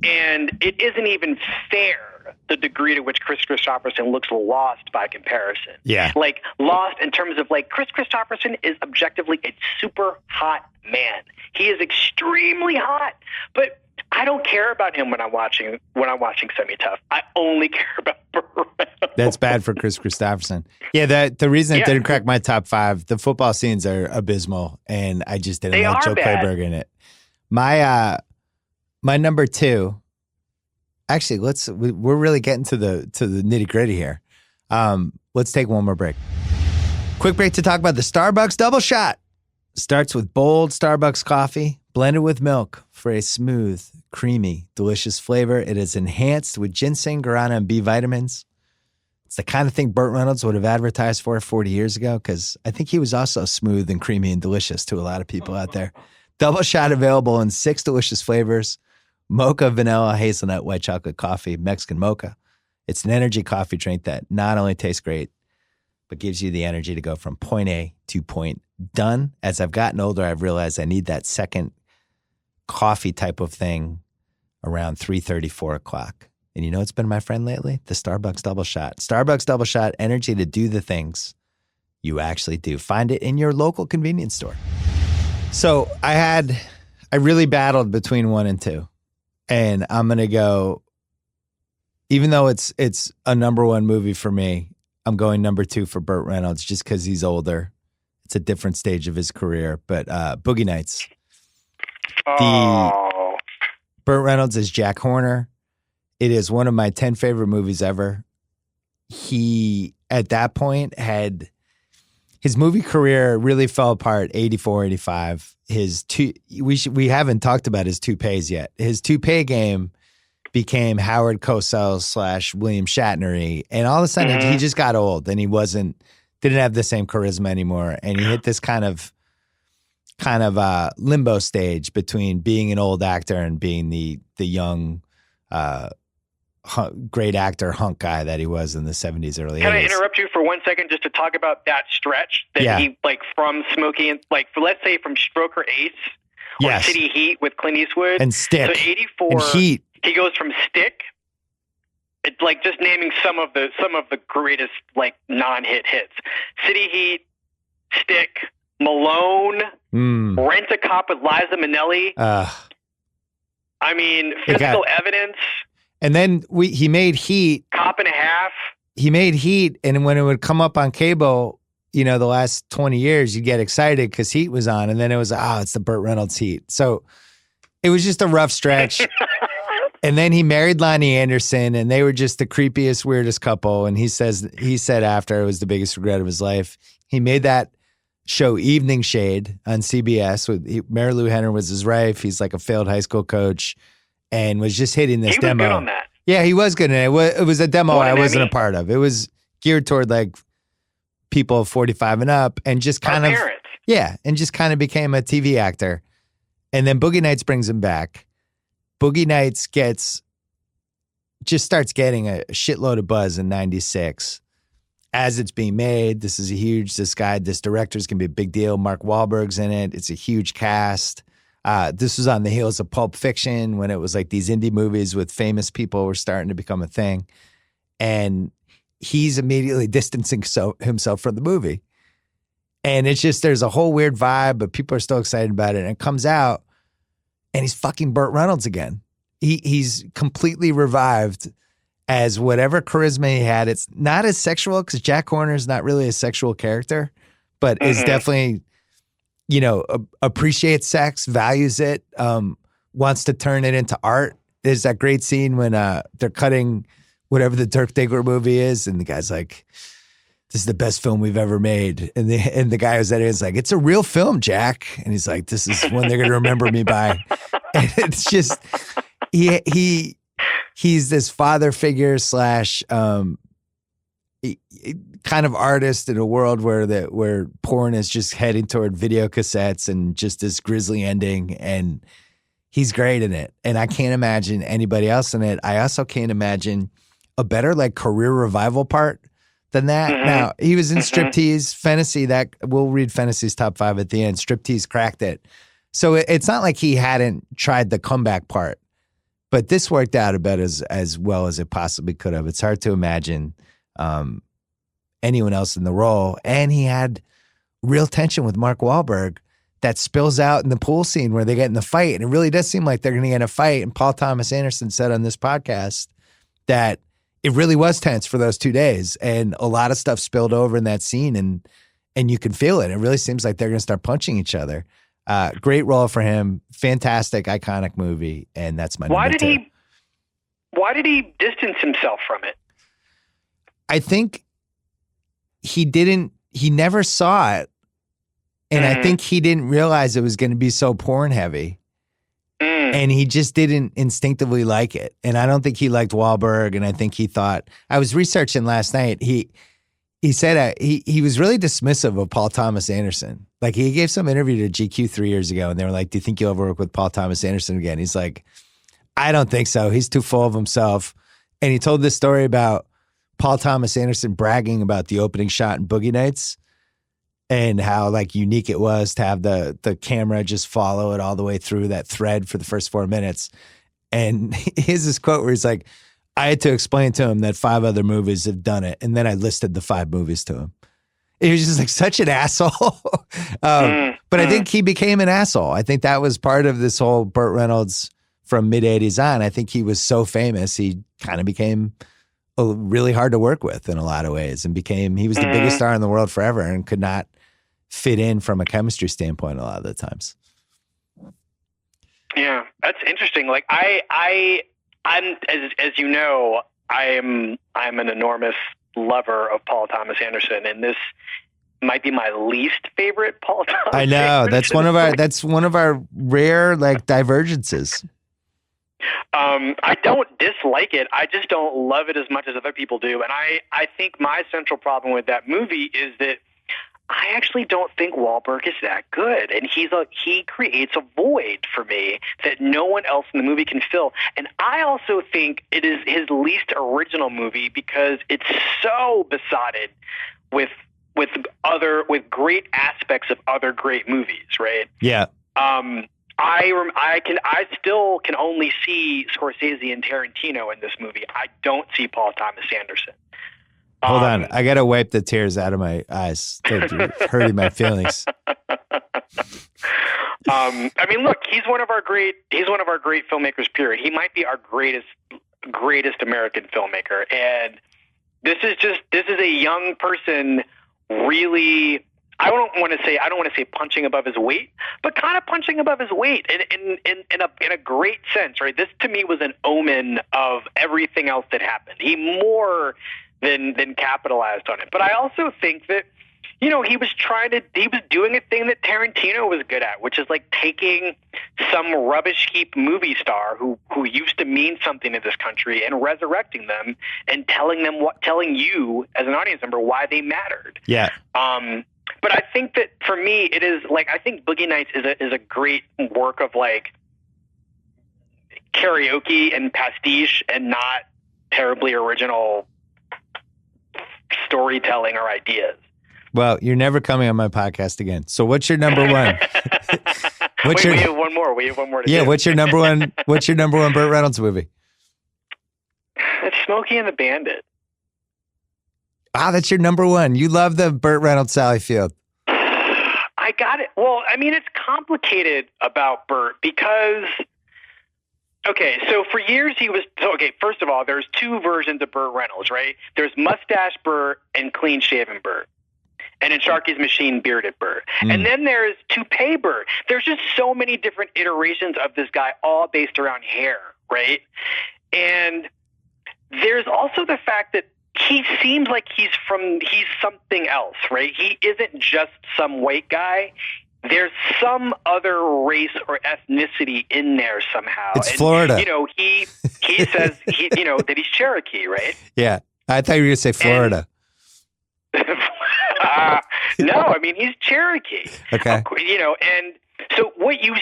And it isn't even fair, the degree to which Chris Christopherson looks lost by comparison. Yeah. Like, lost in terms of, like, Chris Christopherson is objectively a super hot man. He is extremely hot. But I don't care about him when I'm watching Semi-Tough. I only care about Burt Reynolds. That's bad for Chris Christopherson. Yeah, the reason it didn't crack my top 5, the football scenes are abysmal, and I just didn't like Joe Clayburgh in it. My number 2. Actually, we're really getting to the nitty gritty here. Let's take one more break. Quick break to talk about the Starbucks Double Shot. Starts with bold Starbucks coffee, blended with milk for a smooth, creamy, delicious flavor. It is enhanced with ginseng, guarana, and B vitamins. It's the kind of thing Burt Reynolds would have advertised for 40 years ago, because I think he was also smooth and creamy and delicious to a lot of people out there. Double Shot available in 6 delicious flavors: mocha, vanilla, hazelnut, white chocolate coffee, Mexican mocha. It's an energy coffee drink that not only tastes great, but gives you the energy to go from point A to point done. As I've gotten older, I've realized I need that second coffee type of thing around 3:30, 4 o'clock. And you know what's been my friend lately? The Starbucks Double Shot. Starbucks Double Shot, energy to do the things you actually do. Find it in your local convenience store. So I really battled between 1 and 2. And I'm going to go, even though it's a number 1 movie for me, I'm going number 2 for Burt Reynolds just because he's older. It's a different stage of his career. But Boogie Nights. Burt Reynolds is Jack Horner. It is one of my 10 favorite movies ever. He, at that point, his movie career really fell apart 84, 85. We haven't talked about his toupees yet. His toupee game became Howard Cosell / William Shatner-y, and all of a sudden he just got old, and he didn't have the same charisma anymore, and he hit this kind of limbo stage between being an old actor and being the young great actor hunk guy that he was in the 70s, early 80s. Can I interrupt you for 1 second just to talk about that stretch that he, like, from Smokey and, like, let's say from Stroke or Ace or City Heat with Clint Eastwood and Stick, so 84 and Heat. He goes from Stick, it's like just naming some of the greatest, like, non-hit hits. City Heat, Stick, Malone, Rent-A-Cop with Liza Minnelli. I mean, Physical Evidence. And then he made Heat. Cop and a Half. He made Heat, and when it would come up on cable, the last 20 years, you'd get excited because Heat was on, and then it was, it's the Burt Reynolds Heat. So it was just a rough stretch. And then he married Lonnie Anderson, and they were just the creepiest, weirdest couple. And he said after, it was the biggest regret of his life. He made that show Evening Shade on CBS. Mary Lou Henner was his wife. He's like a failed high school coach, and was just hitting this demo. He was good on that. Yeah, he was good. And it was a demo I wasn't a part of. It was geared toward like people 45 and up, and just kind of parents. Yeah, and just kind of became a TV actor. And then Boogie Nights brings him back. Boogie Nights starts getting a shitload of buzz in 96. As it's being made, this director's going to be a big deal. Mark Wahlberg's in it. It's a huge cast. This was on the heels of Pulp Fiction, when it was like these indie movies with famous people were starting to become a thing. And he's immediately distancing himself from the movie. And it's just, there's a whole weird vibe, but people are still excited about it. And it comes out, and he's fucking Burt Reynolds again. He's completely revived as whatever charisma he had. It's not as sexual, because Jack Horner's not really a sexual character, but is definitely, appreciates sex, values it, wants to turn it into art. There's that great scene when they're cutting whatever the Dirk Diggler movie is, and the guy's like, "This is the best film we've ever made." And the guy who's editing is like, "It's a real film, Jack." And he's like, "This is one they're going to remember me by." And it's just, he's this father figure / kind of artist in a world where porn is just heading toward video cassettes and just this grisly ending. And he's great in it. And I can't imagine anybody else in it. I also can't imagine a better like career revival part than that. Now, he was in Striptease, Fantasy, that we'll read Fantasy's top 5 at the end. Striptease cracked it. So it's not like he hadn't tried the comeback part, but this worked out about as well as it possibly could have. It's hard to imagine anyone else in the role. And he had real tension with Mark Wahlberg that spills out in the pool scene where they get in the fight. And it really does seem like they're going to get in a fight. And Paul Thomas Anderson said on this podcast that it really was tense for those 2 days. And a lot of stuff spilled over in that scene. And you can feel it. It really seems like they're going to start punching each other. Great role for him. Fantastic, iconic movie. And that's my number two. Why did he distance himself from it? I think he never saw it. And I think he didn't realize it was going to be so porn heavy. And he just didn't instinctively like it. And I don't think he liked Wahlberg. And I think he thought, I was researching last night. He said he was really dismissive of Paul Thomas Anderson. Like he gave some interview to GQ 3 years ago and they were like, do you think you'll ever work with Paul Thomas Anderson again? He's like, I don't think so. He's too full of himself. And he told this story about Paul Thomas Anderson bragging about the opening shot in Boogie Nights and how like unique it was to have the camera just follow it all the way through that thread for the first 4 minutes. And here's this quote where he's like, I had to explain to him that 5 other movies have done it. And then I listed the 5 movies to him. He was just like such an asshole. But I think he became an asshole. I think that was part of this whole Burt Reynolds from mid-'80s on. I think he was so famous, he kind of became really hard to work with in a lot of ways and he was the biggest star in the world forever and could not fit in from a chemistry standpoint a lot of the times. Yeah, that's interesting. Like I'm as you know, I'm an enormous lover of Paul Thomas Anderson, and this might be my least favorite Paul Thomas. I know that's one of our rare like divergences. I don't dislike it. I just don't love it as much as other people do. And I think my central problem with that movie is that I actually don't think Wahlberg is that good. And he creates a void for me that no one else in the movie can fill. And I also think it is his least original movie because it's so besotted with great aspects of other great movies, right? Yeah. I still can only see Scorsese and Tarantino in this movie. I don't see Paul Thomas Anderson. Hold on, I gotta wipe the tears out of my eyes. They're hurting my feelings. I mean, look, he's one of our great filmmakers. Period. He might be our greatest American filmmaker, and this is a young person really. I don't want to say punching above his weight, but kind of punching above his weight in a great sense, right? This to me was an omen of everything else that happened. He more than capitalized on it. But I also think that, you know, he was doing a thing that Tarantino was good at, which is like taking some rubbish heap movie star who used to mean something to this country and resurrecting them and telling you as an audience member why they mattered. Yeah. But I think that for me, it is like, I think Boogie Nights is a great work of like karaoke and pastiche and not terribly original storytelling or ideas. Well, you're never coming on my podcast again. So what's your number one? We have one more. We have one more to do. What's your number one? What's your number one Burt Reynolds movie? It's Smokey and the Bandit. Ah, that's your number one. You love the Burt Reynolds Sally Field. I got it. Well, I mean, it's complicated about Burt because, okay, so for years first of all, there's 2 versions of Burt Reynolds, right? There's mustache Burt and clean shaven Burt. And in Sharky's Machine, bearded Burt. And then there's toupee Burt. There's just so many different iterations of this guy, all based around hair, right? And there's also the fact that he seems like he's something else, right? He isn't just some white guy. There's some other race or ethnicity in there somehow. It's Florida. You know, he says that he's Cherokee, right? Yeah. I thought you were going to say Florida. No, I mean, he's Cherokee. Okay. You know, and so what you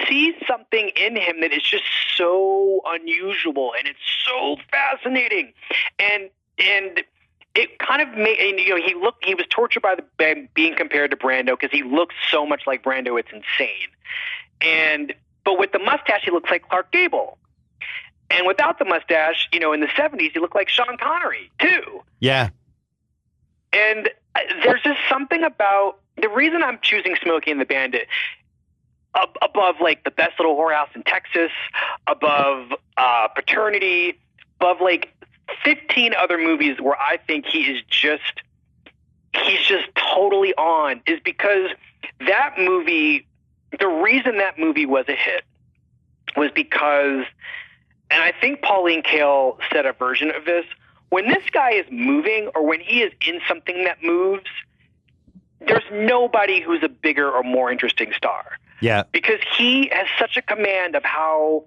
see something in him that is just so unusual and it's so fascinating. And it kind of made, you know, he was tortured by being compared to Brando because he looks so much like Brando. It's insane. But with the mustache, he looks like Clark Gable. And without the mustache, you know, in the 70s, he looked like Sean Connery too. Yeah. And there's just something about the reason I'm choosing Smokey and the Bandit above like The Best Little Whorehouse in Texas, above Paternity, above like 15 other movies where I think he's just totally on, is because that movie, the reason that movie was a hit was because, and I think Pauline Kael said a version of this, when this guy is moving or when he is in something that moves, there's nobody who's a bigger or more interesting star. Yeah. Because he has such a command of how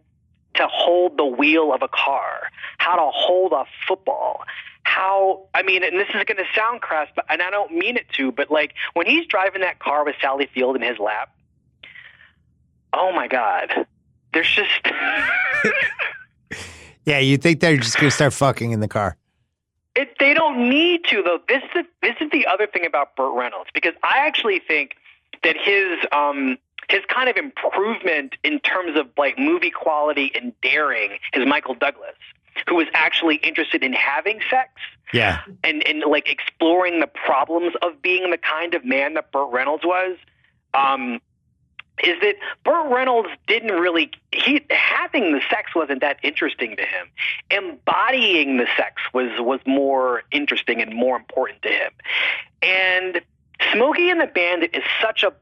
to hold the wheel of a car, how to hold a football, and this is going to sound crass, and I don't mean it to, but like when he's driving that car with Sally Field in his lap, oh my God, there's just... Yeah, you think they're just going to start fucking in the car. They don't need to, though. This is the other thing about Burt Reynolds, because I actually think that his kind of improvement in terms of like movie quality and daring is Michael Douglas, who was actually interested in having sex. Yeah. And like exploring the problems of being the kind of man that Burt Reynolds was. Is that Burt Reynolds having the sex wasn't that interesting to him. Embodying the sex was more interesting and more important to him. And Smokey and the Bandit is such an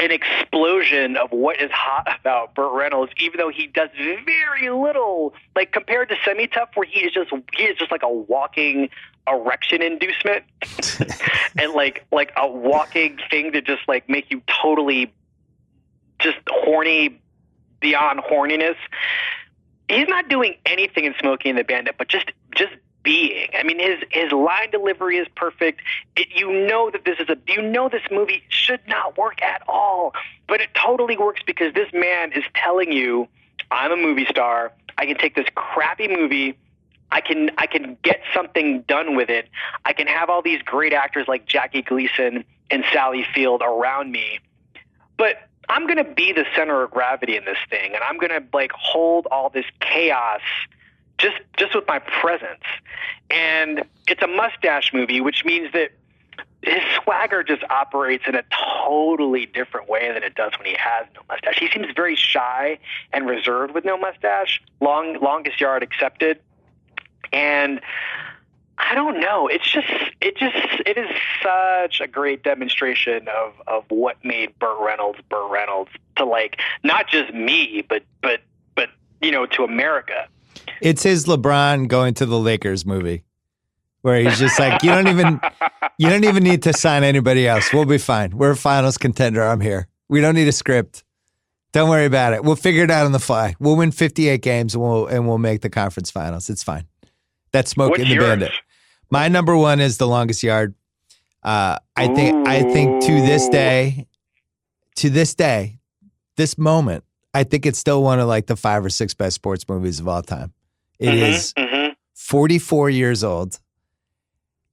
explosion of what is hot about Burt Reynolds, even though he does very little, like compared to Semi-Tough, where he is just like a walking erection inducement and like a walking thing to just like make you totally just horny beyond horniness. He's not doing anything in Smokey and the Bandit, but just being. I mean, his line delivery is perfect. You know this movie should not work at all, but it totally works because this man is telling you, I'm a movie star. I can take this crappy movie. I can get something done with it. I can have all these great actors like Jackie Gleason and Sally Field around me, but I'm going to be the center of gravity in this thing, and I'm going to like hold all this chaos just with my presence. And it's a mustache movie, which means that his swagger just operates in a totally different way than it does when he has no mustache. He seems very shy and reserved with no mustache, longest yard accepted. And I don't know. It is such a great demonstration of what made Burt Reynolds to like, not just me, but to America. It's his LeBron going to the Lakers movie, where he's just like, you don't even need to sign anybody else. We'll be fine. We're a finals contender. I'm here. We don't need a script. Don't worry about it. We'll figure it out on the fly. We'll win 58 games and we'll make the conference finals. It's fine. That's Smokey and the Bandit. My number one is The Longest Yard. I think to this day, this moment, I think it's still one of like the 5 or 6 best sports movies of all time. It is 44 years old.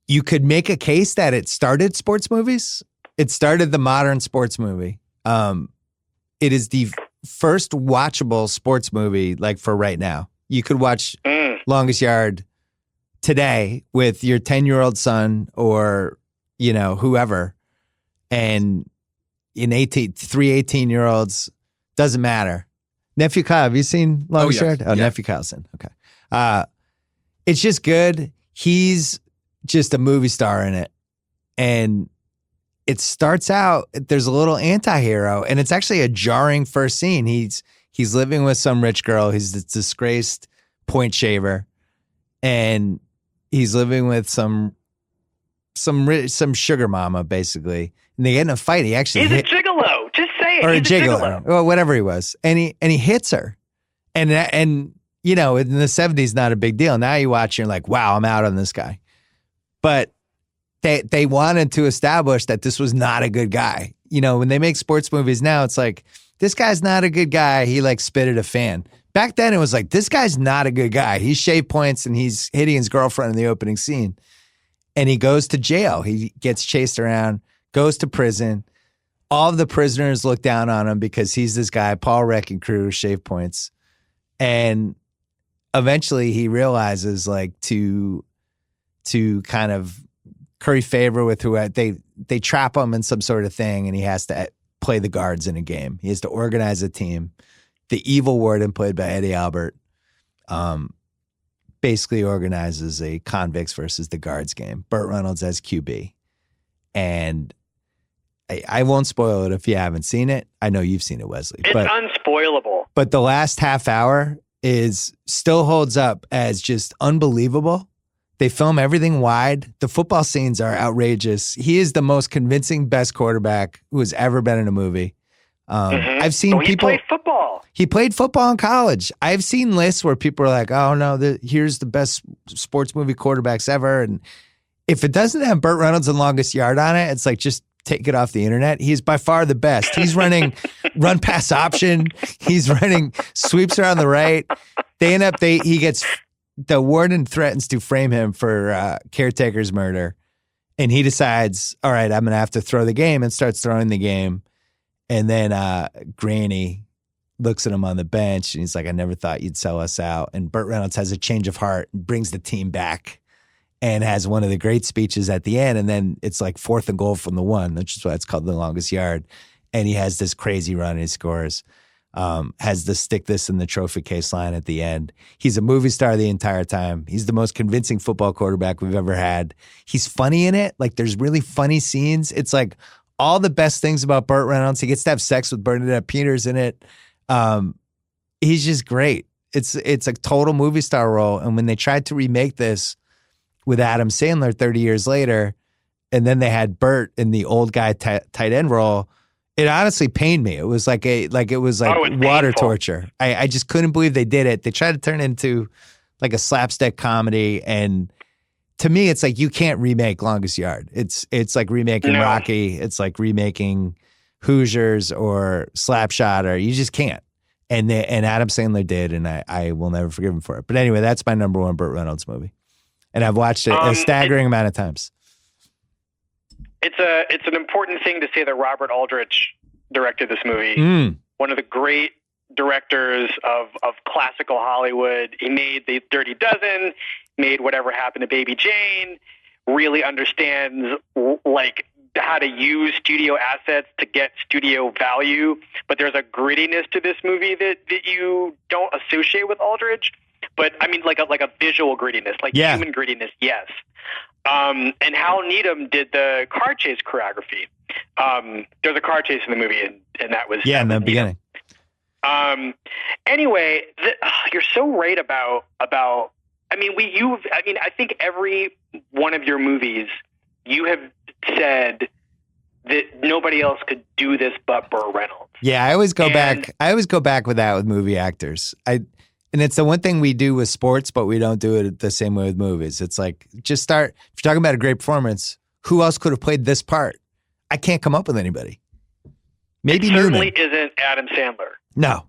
You could make a case that it started sports movies. It started the modern sports movie. It is the first watchable sports movie, like for right now. You could watch Longest Yard today with your 10-year-old son or, whoever. And in 18-year-olds, doesn't matter. Nephew Kyle, have you seen Longest Yard? Oh, yeah. Nephew Kyle's in. Okay. It's just good. He's just a movie star in it. And it starts out, there's a little anti-hero, and it's actually a jarring first scene. He's living with some rich girl. He's this disgraced point shaver. And he's living with some sugar mama, basically. And they get in a fight. He's a gigolo. Just say it. Or he's a gigolo. Well, whatever he was. And he hits her. And in the 70s, not a big deal. Now you watch, you're like, wow, I'm out on this guy. But they wanted to establish that this was not a good guy. When they make sports movies now, it's like, this guy's not a good guy. He like spit at a fan. Back then, it was like, this guy's not a good guy. He's shaved points and he's hitting his girlfriend in the opening scene. And he goes to jail. He gets chased around, goes to prison. All of the prisoners look down on him because he's this guy, Paul Wrecking Crew, shave points. And eventually he realizes like to kind of curry favor with who they trap him in some sort of thing, and he has to play the guards in a game. He has to organize a team. The evil warden, played by Eddie Albert, basically organizes a convicts versus the guards game. Burt Reynolds as QB. And I won't spoil it if you haven't seen it. I know you've seen it, Wesley. It's unspoilable. But the last half hour still holds up as just unbelievable. They film everything wide. The football scenes are outrageous. He is the most convincing, best quarterback who has ever been in a movie. I've seen people. He played football. He played football in college. I've seen lists where people are like, "Oh no, here's the best sports movie quarterbacks ever." And if it doesn't have Burt Reynolds and Longest Yard on it, it's like just take it off the internet. He's by far the best. He's running run pass option. He's running sweeps around the right. The warden threatens to frame him for caretaker's murder. And he decides, all right, I'm going to have to throw the game, and starts throwing the game. And then Granny looks at him on the bench and he's like, I never thought you'd sell us out. And Burt Reynolds has a change of heart and brings the team back and has one of the great speeches at the end. And then it's like 4th and goal from the 1, which is why it's called The Longest Yard. And he has this crazy run and he scores. Has the stick this in the trophy case line at the end. He's a movie star the entire time. He's the most convincing football quarterback we've ever had. He's funny in it. Like, there's really funny scenes. It's like all the best things about Burt Reynolds. He gets to have sex with Bernadette Peters in it. He's just great. It's a total movie star role. And when they tried to remake this with Adam Sandler 30 years later, and then they had Burt in the old guy tight end role, it honestly pained me. It was like water torture. I just couldn't believe they did it. They tried to turn it into like a slapstick comedy, and to me, it's like you can't remake Longest Yard. It's like remaking Rocky. It's like remaking Hoosiers or Slapshot, or you just can't. And Adam Sandler did, and I will never forgive him for it. But anyway, that's my number one Burt Reynolds movie, and I've watched it a staggering amount of times. It's an important thing to say that Robert Aldrich directed this movie. One of the great directors of classical Hollywood. He made The Dirty Dozen, made Whatever Happened to Baby Jane, really understands like how to use studio assets to get studio value. But there's a grittiness to this movie that you don't associate with Aldrich. But I mean, like a visual grittiness, like human grittiness, yes. And Hal Needham did the car chase choreography. There's a car chase in the movie, and that was in the beginning. Anyway, you're so right about. I mean, I think every one of your movies, you have said that nobody else could do this but Burt Reynolds. Yeah, I always go back with that with movie actors. And it's the one thing we do with sports, but we don't do it the same way with movies. It's like, just start, if you're talking about a great performance, who else could have played this part? I can't come up with anybody. Maybe it certainly Newman. Isn't Adam Sandler. No.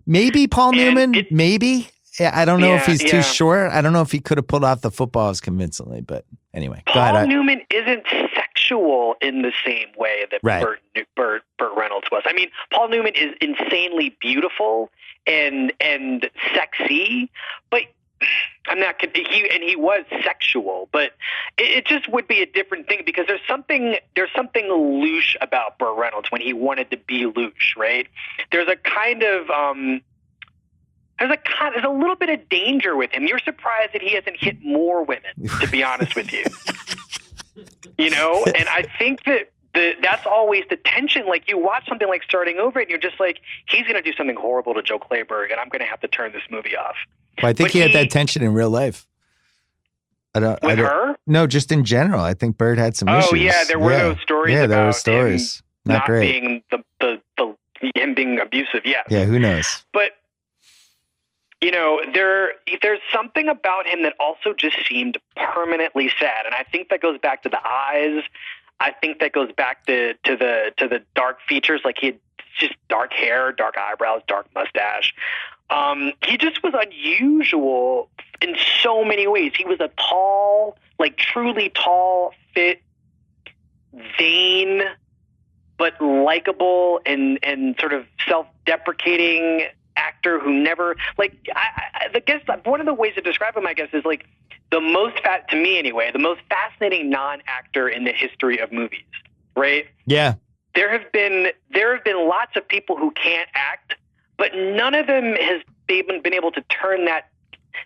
Maybe Paul Newman. Maybe. Yeah, I don't know if he's too short. I don't know if he could have pulled off the football as convincingly, but anyway. Paul Newman isn't sexual in the same way that Burt Reynolds was. I mean, Paul Newman is insanely beautiful and sexy, but he was sexual, but it just would be a different thing because there's something louche about Burt Reynolds when he wanted to be louche, right? There's a kind of there's a little bit of danger with him. You're surprised that he hasn't hit more women, to be honest with you. You know, and I think that's always the tension. Like, you watch something like Starting Over and you're just like, he's going to do something horrible to Joe Clayburgh and I'm going to have to turn this movie off. Well, I think he had that tension in real life. Her? No, just in general. I think Burt had some issues. Oh yeah, there were those stories. Yeah, there were stories. Him not great. Being him being abusive. Yeah. Yeah, who knows? But you know, there's something about him that also just seemed permanently sad, and I think that goes back to the eyes. I think that goes back to the dark features, like he had just dark hair, dark eyebrows, dark mustache. He just was unusual in so many ways. He was a tall, like truly tall, fit, vain, but likable and sort of self-deprecating actor who never, like, I guess one of the ways to describe him, I guess, is like the most to me anyway, the most fascinating non-actor in the history of movies, right? Yeah. there have been lots of people who can't act, but none of them has been able to turn that.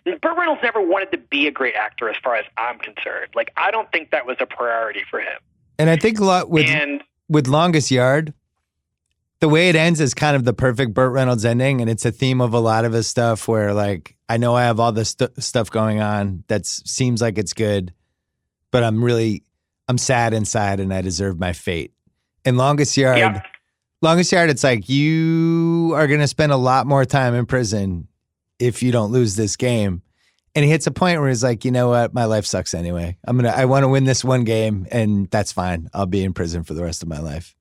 Burt Reynolds never wanted to be a great actor, as far as I'm concerned. Like, I don't think that was a priority for him. And I think a lot with Longest Yard, the way it ends is kind of the perfect Burt Reynolds ending, and it's a theme of a lot of his stuff where, like, I know I have all this stuff going on that seems like it's good, but I'm sad inside and I deserve my fate. In Longest Yard, it's like, you are going to spend a lot more time in prison if you don't lose this game. And he hits a point where he's like, you know what? My life sucks anyway. I want to win this one game, and that's fine. I'll be in prison for the rest of my life.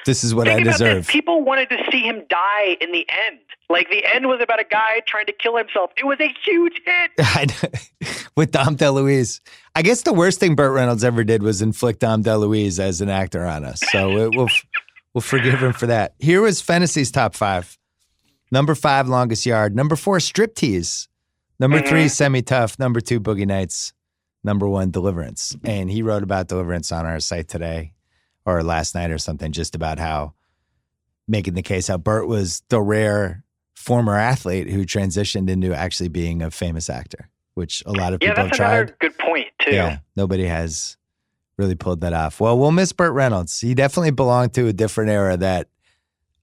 This is what I deserve. People wanted to see him die in the end. Like, the end was about a guy trying to kill himself. It was a huge hit. With Dom DeLuise. I guess the worst thing Burt Reynolds ever did was inflict Dom DeLuise as an actor on us. So we'll forgive him for that. Here was Fantasy's top 5. Number 5, Longest Yard. Number 4, Striptease. Number 3, Semi-Tough. Number 2, Boogie Nights. Number 1, Deliverance. And he wrote about Deliverance on our site today, or last night or something, just about how, making the case how Burt was the rare former athlete who transitioned into actually being a famous actor, which a lot of people have tried. Yeah, that's another good point, too. Yeah, nobody has really pulled that off. Well, we'll miss Burt Reynolds. He definitely belonged to a different era that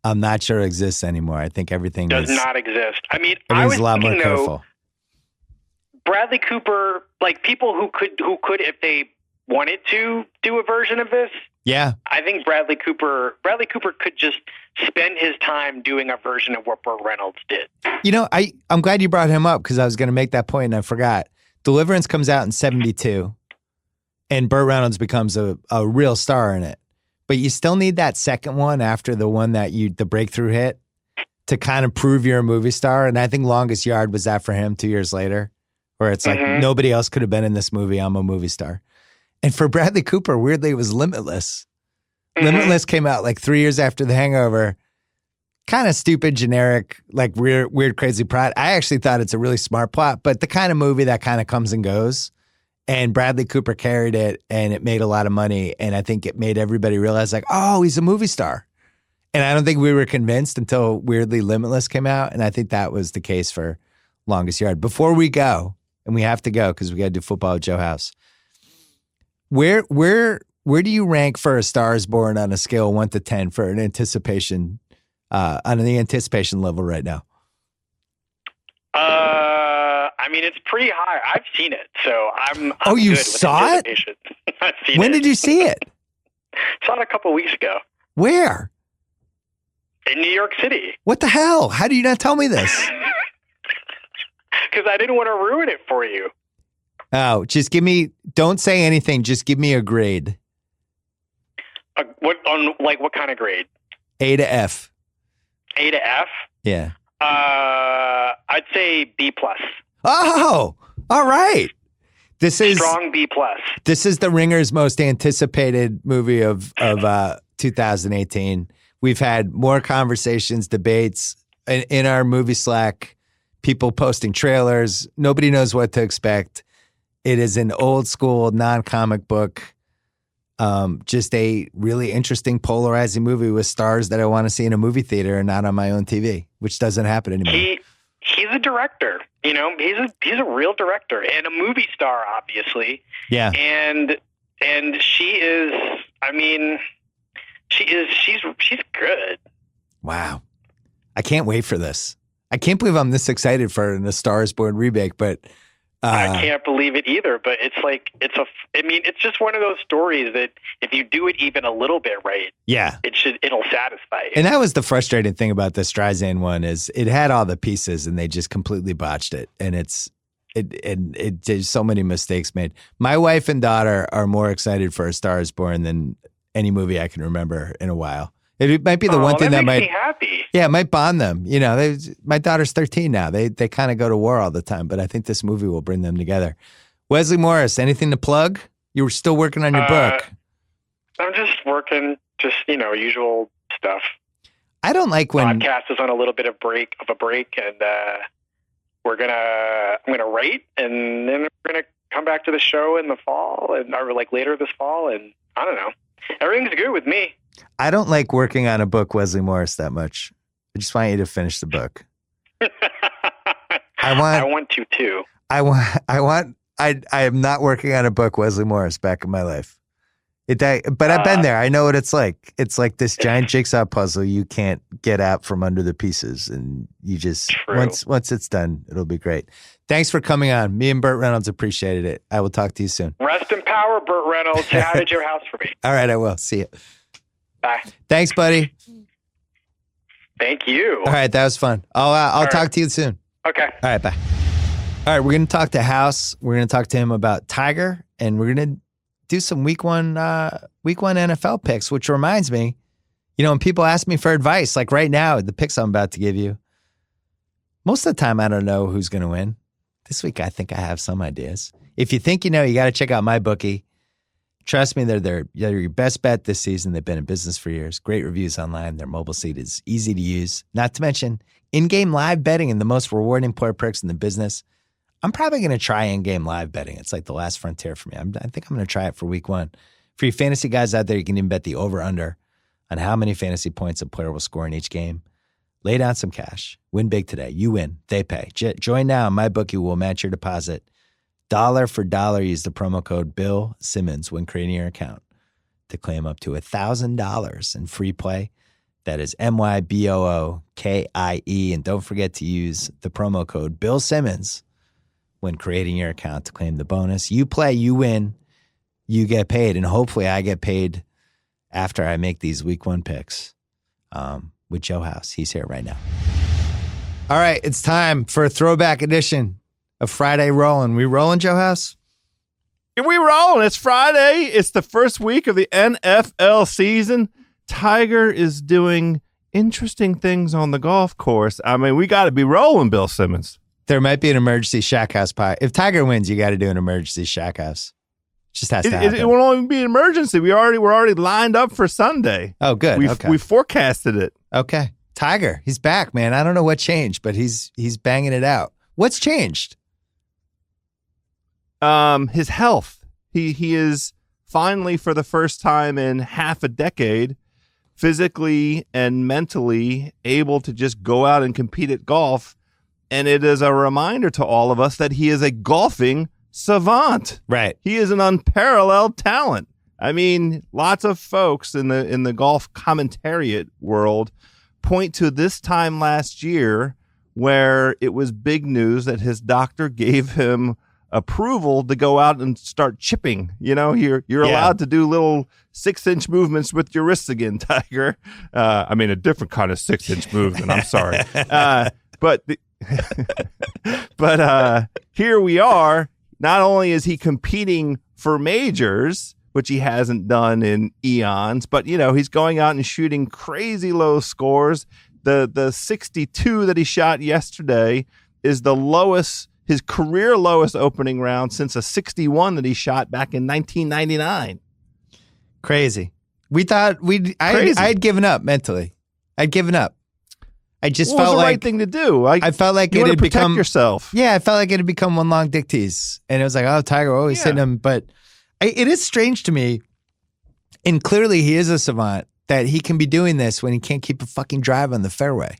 I'm not sure exists anymore. I think everything does not exist. I mean, I was a lot more careful. Bradley Cooper, like, people who could, if they wanted to do a version of this. Yeah. I think Bradley Cooper could just spend his time doing a version of what Burt Reynolds did. You know, I'm glad you brought him up, because I was going to make that point and I forgot. Deliverance comes out in 1972, and Burt Reynolds becomes a real star in it. But you still need that second one after the one that the breakthrough hit to kind of prove you're a movie star. And I think Longest Yard was that for him 2 years later, where it's like, nobody else could have been in this movie. I'm a movie star. And for Bradley Cooper, weirdly, it was Limitless. Limitless came out like 3 years after The Hangover. Kind of stupid, generic, like weird, crazy plot. I actually thought it's a really smart plot, but the kind of movie that kind of comes and goes. And Bradley Cooper carried it, and it made a lot of money. And I think it made everybody realize, like, oh, he's a movie star. And I don't think we were convinced until, weirdly, Limitless came out. And I think that was the case for Longest Yard. Before we go, and we have to go because we got to do Football with Joe House. Where do you rank for A Star Is Born on a scale of 1 to 10 for an anticipation, on the anticipation level right now? I mean, it's pretty high. I've seen it, so I'm oh, you good saw with it? I've seen when did you see it? Saw it a couple weeks ago. Where? In New York City. What the hell? How do you not tell me this? Because I didn't want to ruin it for you. Oh, just don't say anything. Just give me a grade. What kind of grade? A to F. A to F? Yeah. I'd say B+. Oh, all right. This is strong B+. This is the Ringer's most anticipated movie of 2018. We've had more conversations, debates in our movie Slack, people posting trailers. Nobody knows what to expect. It is an old school, non-comic book, just a really interesting, polarizing movie with stars that I want to see in a movie theater and not on my own TV, which doesn't happen anymore. He's a director, you know. He's a real director and a movie star, obviously. Yeah. And she is. I mean, she's good. Wow. I can't wait for this. I can't believe I'm this excited for A Star Is Born remake, but I can't believe it either. But it's just one of those stories that if you do it even a little bit right, yeah, it'll satisfy you. And that was the frustrating thing about the Streisand one, is it had all the pieces and they just completely botched it. And there's so many mistakes made. My wife and daughter are more excited for A Star Is Born than any movie I can remember in a while. It might be the one thing that might make me happy. Yeah, it might bond them. You know, my daughter's 13 now. They kind of go to war all the time, but I think this movie will bring them together. Wesley Morris, anything to plug? You were still working on your book. I'm just working, usual stuff. I don't like when podcast is on a little bit of a break, and I'm gonna write, and then we're gonna come back to the show in the fall, or like later this fall, and I don't know. Everything's good with me. I don't like working on a book, Wesley Morris, that much. I just want you to finish the book. I want to too. I am not working on a book, Wesley Morris, back in my life. But I've been there. I know what it's like. It's like this giant jigsaw puzzle you can't get out from under the pieces, and you just once it's done, it'll be great. Thanks for coming on. Me and Burt Reynolds appreciated it. I will talk to you soon. Rest in power, Burt Reynolds. Say hi to Joe House for me. All right, I will. See you. Bye. Thanks, buddy. Thank you. All right, that was fun. I'll talk to you soon. Okay. All right, bye. All right, we're going to talk to House. We're going to talk to him about Tiger, and we're going to do some week one NFL picks, which reminds me, when people ask me for advice, like right now, the picks I'm about to give you, most of the time I don't know who's going to win. This week, I think I have some ideas. If you think you got to check out my bookie. Trust me, they're your best bet this season. They've been in business for years. Great reviews online. Their mobile site is easy to use. Not to mention in-game live betting and the most rewarding player perks in the business. I'm probably going to try in-game live betting. It's like the last frontier for me. I think I'm going to try it for week one. For you fantasy guys out there, you can even bet the over-under on how many fantasy points a player will score in each game. Lay down some cash. Win big today. You win. They pay. Join now. MyBookie will match your deposit. Dollar for dollar, use the promo code Bill Simmons when creating your account to claim up to $1,000 in free play. That is MyBookie. And don't forget to use the promo code Bill Simmons when creating your account to claim the bonus. You play, you win, you get paid. And hopefully I get paid after I make these week one picks with Joe House. He's here right now. All right, it's time for a throwback edition of Friday Rollin'. We rolling, Joe House? We rolling. It's Friday. It's the first week of the NFL season. Tiger is doing interesting things on the golf course. I mean, we got to be rolling, Bill Simmons. There might be an emergency Shack House pie. If Tiger wins, you got to do an emergency Shack House. It just has to happen. It won't even be an emergency. We're already lined up for Sunday. Oh, good. We forecasted it. Okay. Tiger, he's back, man. I don't know what changed, but he's banging it out. What's changed? His health. He is finally, for the first time in half a decade, physically and mentally able to just go out and compete at golf. And it is a reminder to all of us that he is a golfing savant. Right. He is an unparalleled talent. I mean, lots of folks in the golf commentariat world point to this time last year where it was big news that his doctor gave him approval to go out and start chipping. You're allowed to do little 6-inch movements with your wrists again, Tiger. I mean, a different kind of 6-inch movement. I'm sorry. But here we are. Not only is he competing for majors, which he hasn't done in eons, but he's going out and shooting crazy low scores. The 62 that he shot yesterday is the lowest, his career lowest opening round since a 61 that he shot back in 1999. Crazy. We thought I had given up mentally. I'd given up. I just felt it was the like right thing to do. I felt like it had become become yourself. Yeah, I felt like it had become one long dick tease, and it was like, oh, Tiger always hitting him. But it is strange to me, and clearly he is a savant that he can be doing this when he can't keep a fucking drive on the fairway.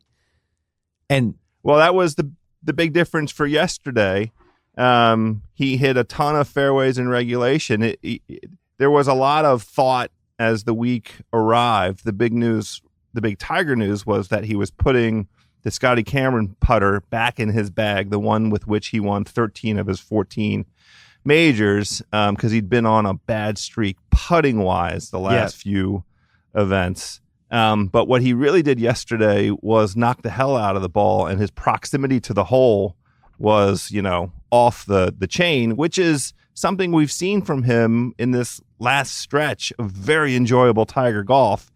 And well, that was the big difference for yesterday. He hit a ton of fairways in regulation. There was a lot of thought as the week arrived. The big Tiger news was that he was putting the Scotty Cameron putter back in his bag, the one with which he won 13 of his 14 majors, because he'd been on a bad streak putting-wise the last few events. But what he really did yesterday was knock the hell out of the ball, and his proximity to the hole was, off the chain, which is something we've seen from him in this last stretch of very enjoyable Tiger golf.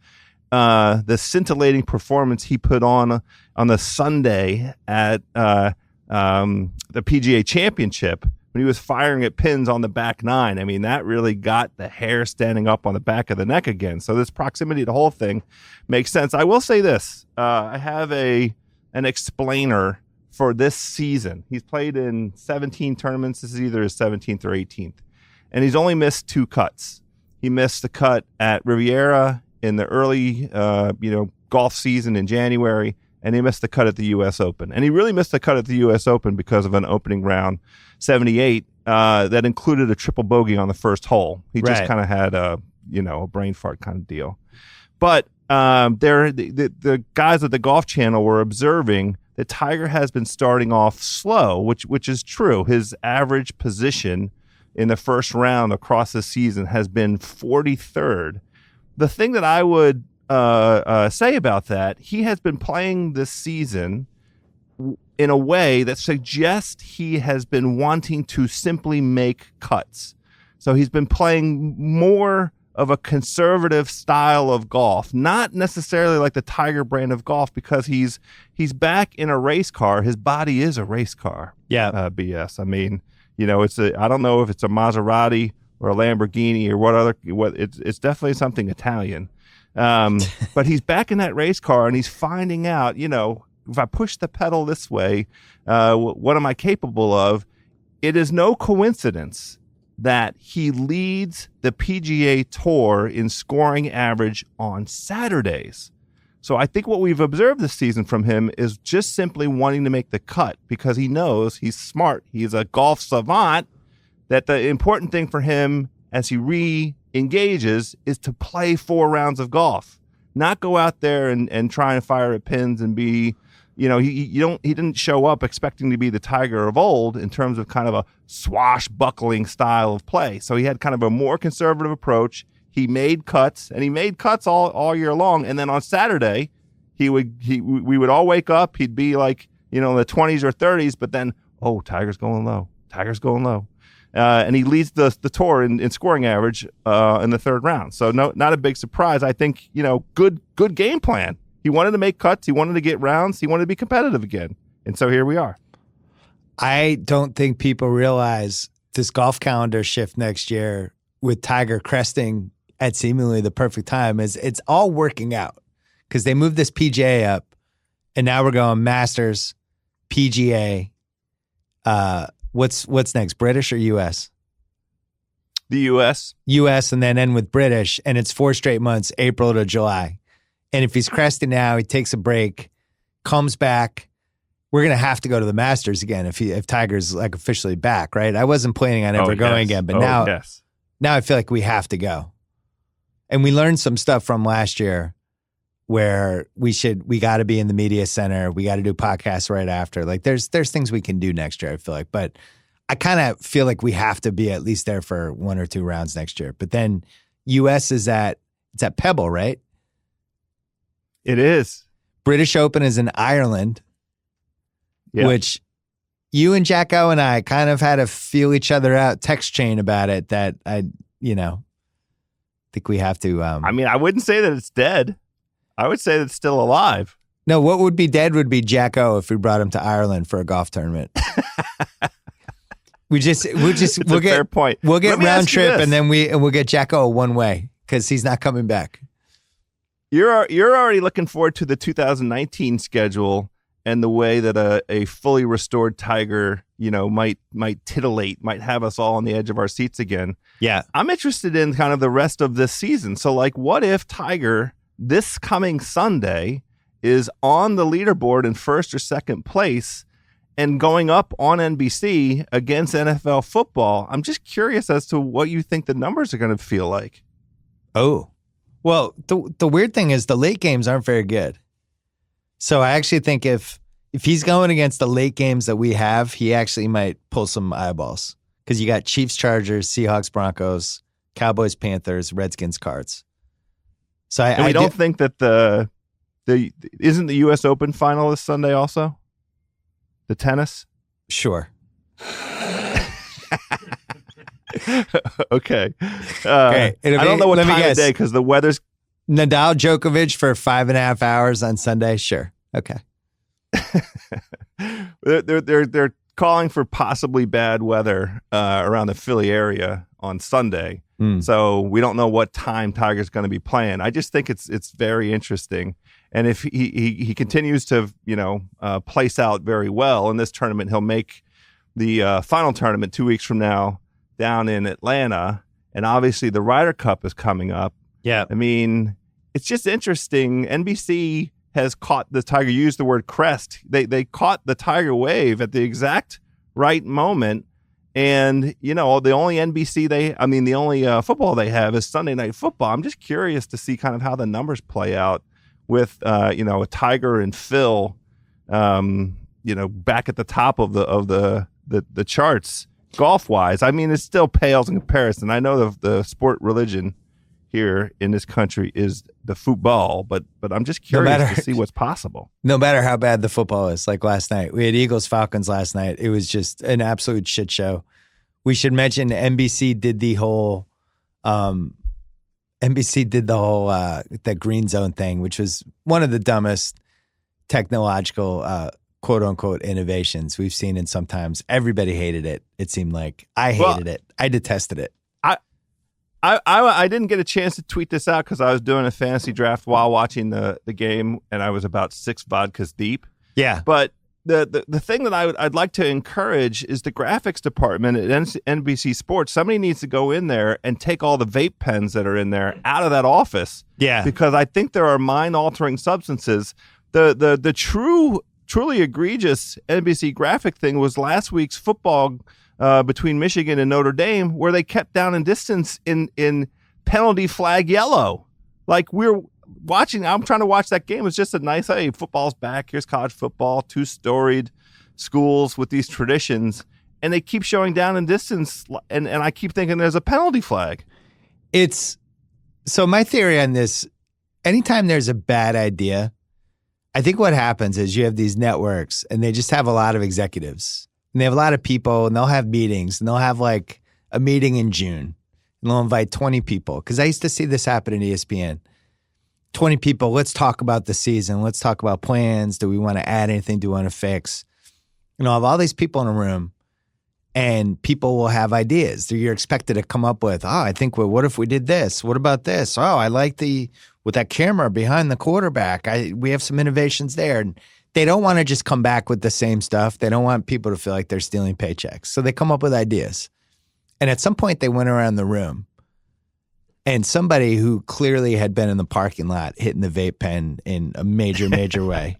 The scintillating performance he put on the Sunday at the PGA Championship when he was firing at pins on the back nine. I mean, that really got the hair standing up on the back of the neck again. So this proximity to the whole thing makes sense. I will say this. I have an explainer for this season. He's played in 17 tournaments. This is either his 17th or 18th. And he's only missed 2 cuts. He missed the cut at Riviera in the early, golf season in January, and he missed the cut at the U.S. Open. And he really missed the cut at the U.S. Open because of an opening round 78 that included a triple bogey on the first hole. He just kind of had a brain fart kind of deal. But the guys at the Golf Channel were observing that Tiger has been starting off slow, which is true. His average position in the first round across the season has been 43rd. The thing that I would say about that, he has been playing this season in a way that suggests he has been wanting to simply make cuts. So he's been playing more of a conservative style of golf, not necessarily like the Tiger brand of golf, because he's back in a race car. His body is a race car. Yeah. BS. I mean, I don't know if it's a Maserati or a Lamborghini or it's definitely something Italian. But he's back in that race car and he's finding out, if I push the pedal this way, what am I capable of? It is no coincidence that he leads the PGA Tour in scoring average on Saturdays. So I think what we've observed this season from him is just simply wanting to make the cut because he knows he's smart. He's a golf savant, that the important thing for him as he re-engages is to play 4 rounds of golf, not go out there and try and fire at pins and be, he didn't show up expecting to be the Tiger of old in terms of kind of a swashbuckling style of play. So he had kind of a more conservative approach. He made cuts, and he made cuts all year long. And then on Saturday, we would all wake up. He'd be like, in the 20s or 30s, but then, Tiger's going low. And he leads the tour in scoring average in the 3rd round. So not a big surprise. I think, good game plan. He wanted to make cuts. He wanted to get rounds. He wanted to be competitive again. And so here we are. I don't think people realize this golf calendar shift next year with Tiger cresting at seemingly the perfect time is it's all working out because they moved this PGA up and now we're going Masters, PGA. What's next? British or U.S.? The U.S. U.S. and then end with British, and it's 4 straight months, April to July. And if he's cresting now, he takes a break, comes back. We're gonna have to go to the Masters again if Tiger's like officially back, right? I wasn't planning on ever going again, but now I feel like we have to go. And we learned some stuff from last year where we got to be in the media center. We got to do podcasts right after. Like there's things we can do next year, I feel like. But I kind of feel like we have to be at least there for 1 or 2 rounds next year. But then U.S. it's at Pebble, right? It is. British Open is in Ireland, which you and Jacko and I kind of had to feel each other out text chain about it that I think we have to. I mean, I wouldn't say that it's dead. I would say that it's still alive. No, what would be dead would be Jacko if we brought him to Ireland for a golf tournament. we'll get fair point. We'll get round trip and then we'll get Jacko one way because he's not coming back. You're already looking forward to the 2019 schedule and the way that a fully restored Tiger, might titillate, might have us all on the edge of our seats again. Yeah. I'm interested in kind of the rest of this season. So like, what if Tiger this coming Sunday is on the leaderboard in 1st or 2nd place and going up on NBC against NFL football? I'm just curious as to what you think the numbers are going to feel like. Oh, well, the weird thing is the late games aren't very good. So I actually think if he's going against the late games that we have, he actually might pull some eyeballs because you got Chiefs, Chargers, Seahawks, Broncos, Cowboys, Panthers, Redskins, Cards. So I don't think that isn't the U.S. Open final this Sunday also? The tennis? Sure. Okay. I don't know what time of day because the weather's Nadal Djokovic for 5.5 hours on Sunday. Sure. Okay. They're calling for possibly bad weather around the Philly area on Sunday. So we don't know what time Tiger's going to be playing. I just think it's very interesting. And if he continues to, place out very well in this tournament, he'll make the final tournament 2 weeks from now down in Atlanta. and obviously the Ryder Cup is coming up. Yeah. I mean, it's just interesting. NBC has caught the Tiger, used the word crest. They caught the Tiger wave at the exact right moment. And, the only the only football they have is Sunday Night Football. I'm just curious to see kind of how the numbers play out with, a Tiger and Phil, back at the top of the charts golf wise. I mean, it still pales in comparison. I know the sport religion here in this country is the football, but I'm just curious to see what's possible. No matter how bad the football is, like last night, we had Eagles-Falcons last night. It was just an absolute shit show. We should mention NBC did the whole that green zone thing, which was one of the dumbest technological quote unquote innovations we've seen in some times. Everybody hated it. It seemed like I hated it. I detested it. I didn't get a chance to tweet this out because I was doing a fantasy draft while watching the game, and I was about 6 vodkas deep. Yeah. But the thing that I'd like to encourage is the graphics department at NBC Sports. Somebody needs to go in there and take all the vape pens that are in there out of that office. Yeah. Because I think there are mind-altering substances. The truly egregious NBC graphic thing was last week's football between Michigan and Notre Dame, where they kept down in distance in penalty flag yellow. Like I'm trying to watch that game. It's just a nice, hey, football's back. Here's college football, 2-storied schools with these traditions. And they keep showing down in distance. And I keep thinking there's a penalty flag. So my theory on this, anytime there's a bad idea, I think what happens is you have these networks and they just have a lot of executives. And they have a lot of people, and they'll have meetings, and they'll have like a meeting in June, and they'll invite 20 people. Because I used to see this happen at ESPN. 20 people, let's talk about the season. Let's talk about plans. Do we want to add anything? Do we want to fix? I'll have all these people in a room, and people will have ideas that you're expected to come up with. I think, well, what if we did this? What about this? I like with that camera behind the quarterback. We have some innovations there. And they don't want to just come back with the same stuff. They don't want people to feel like they're stealing paychecks. So they come up with ideas. And at some point they went around the room, and somebody who clearly had been in the parking lot hitting the vape pen in a major, major way,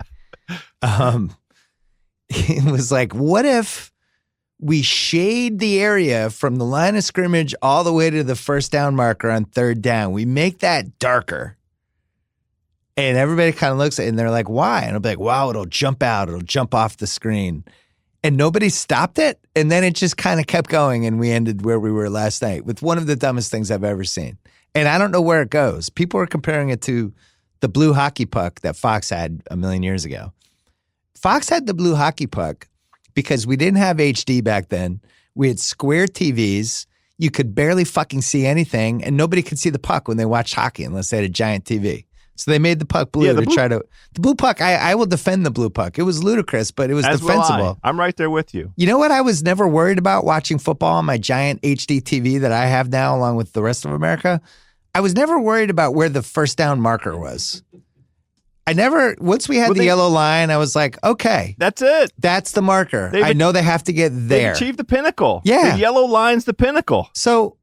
it was like, what if we shade the area from the line of scrimmage all the way to the first down marker on 3rd down? We make that darker. And everybody kind of looks at it and they're like, why? And I'll be like, wow, it'll jump out. It'll jump off the screen. And nobody stopped it. And then it just kind of kept going. And we ended where we were last night with one of the dumbest things I've ever seen. And I don't know where it goes. People are comparing it to the blue hockey puck that Fox had a million years ago. Fox had the blue hockey puck because we didn't have HD back then. We had square TVs. You could barely fucking see anything. And nobody could see the puck when they watched hockey unless they had a giant TV. So they made the puck blue the blue puck. I will defend the blue puck. It was ludicrous, but it was defensible. I'm right there with you. You know what I was never worried about watching football on my giant HD TV that I have now along with the rest of America? I was never worried about where the first down marker was. Once we had the yellow line, I was like, okay. That's it. That's the marker. I know they have to get there. They achieved the pinnacle. Yeah. The yellow line's the pinnacle. So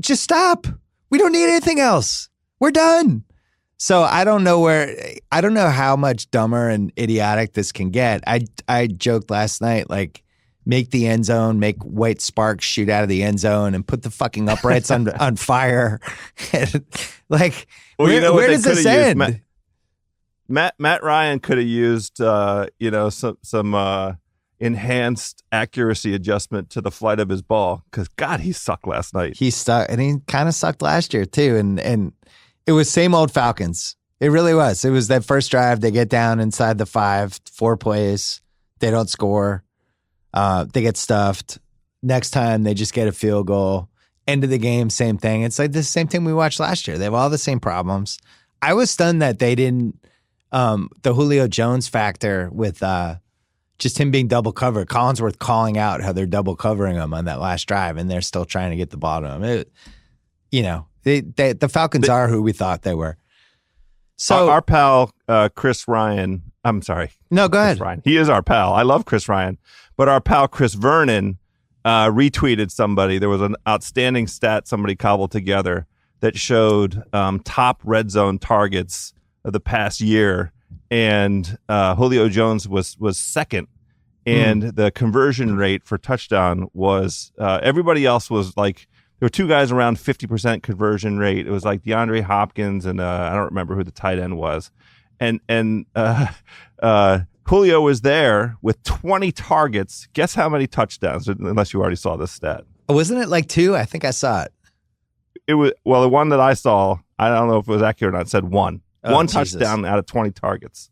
just stop. We don't need anything else. We're done. So I don't know how much dumber and idiotic this can get. I joked last night, like, make the end zone, make white sparks shoot out of the end zone and put the fucking uprights on fire. Like, where does this end? Matt Ryan could have used, some enhanced accuracy adjustment to the flight of his ball because, God, he sucked last night. He sucked, and he kind of sucked last year too. And it was same old Falcons. It really was. It was that first drive. They get down inside the 4 plays. They don't score. They get stuffed. Next time, they just get a field goal. End of the game, same thing. It's like the same thing we watched last year. They have all the same problems. I was stunned that they didn't, the Julio Jones factor with just him being double covered. Collinsworth calling out how they're double covering him on that last drive, and they're still trying to get the ball to him. The Falcons are who we thought they were. So our pal Chris Ryan. I'm sorry. No, go ahead. Ryan. He is our pal. I love Chris Ryan, but our pal Chris Vernon retweeted somebody. There was an outstanding stat somebody cobbled together that showed top red zone targets of the past year, and Julio Jones was second, and the conversion rate for touchdown was everybody else was like, there were two guys around 50% conversion rate. It was like DeAndre Hopkins and I don't remember who the tight end was, and Julio was there with 20 targets. Guess how many touchdowns? Unless you already saw this stat. Wasn't it like 2? I think I saw it. It was, well, the one that I saw, I don't know if it was accurate or not, said one. One Jesus. touchdown out of 20 targets.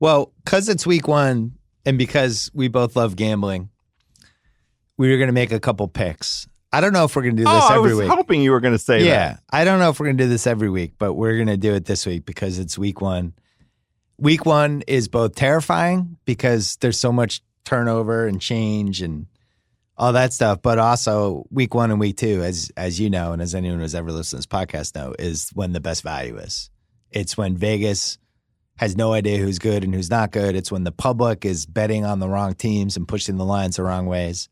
Well, because it's week 1 and because we both love gambling, we were going to make a couple picks. I don't know if we're going to do this every week. I was hoping you were going to say that. Yeah, I don't know if we're going to do this every week, but we're going to do it this week because it's week 1. Week 1 is both terrifying because there's so much turnover and change and all that stuff, but also week 1 and week 2, as you know, and as anyone who's ever listened to this podcast know, is when the best value is. It's when Vegas has no idea who's good and who's not good. It's when the public is betting on the wrong teams and pushing the lines the wrong ways.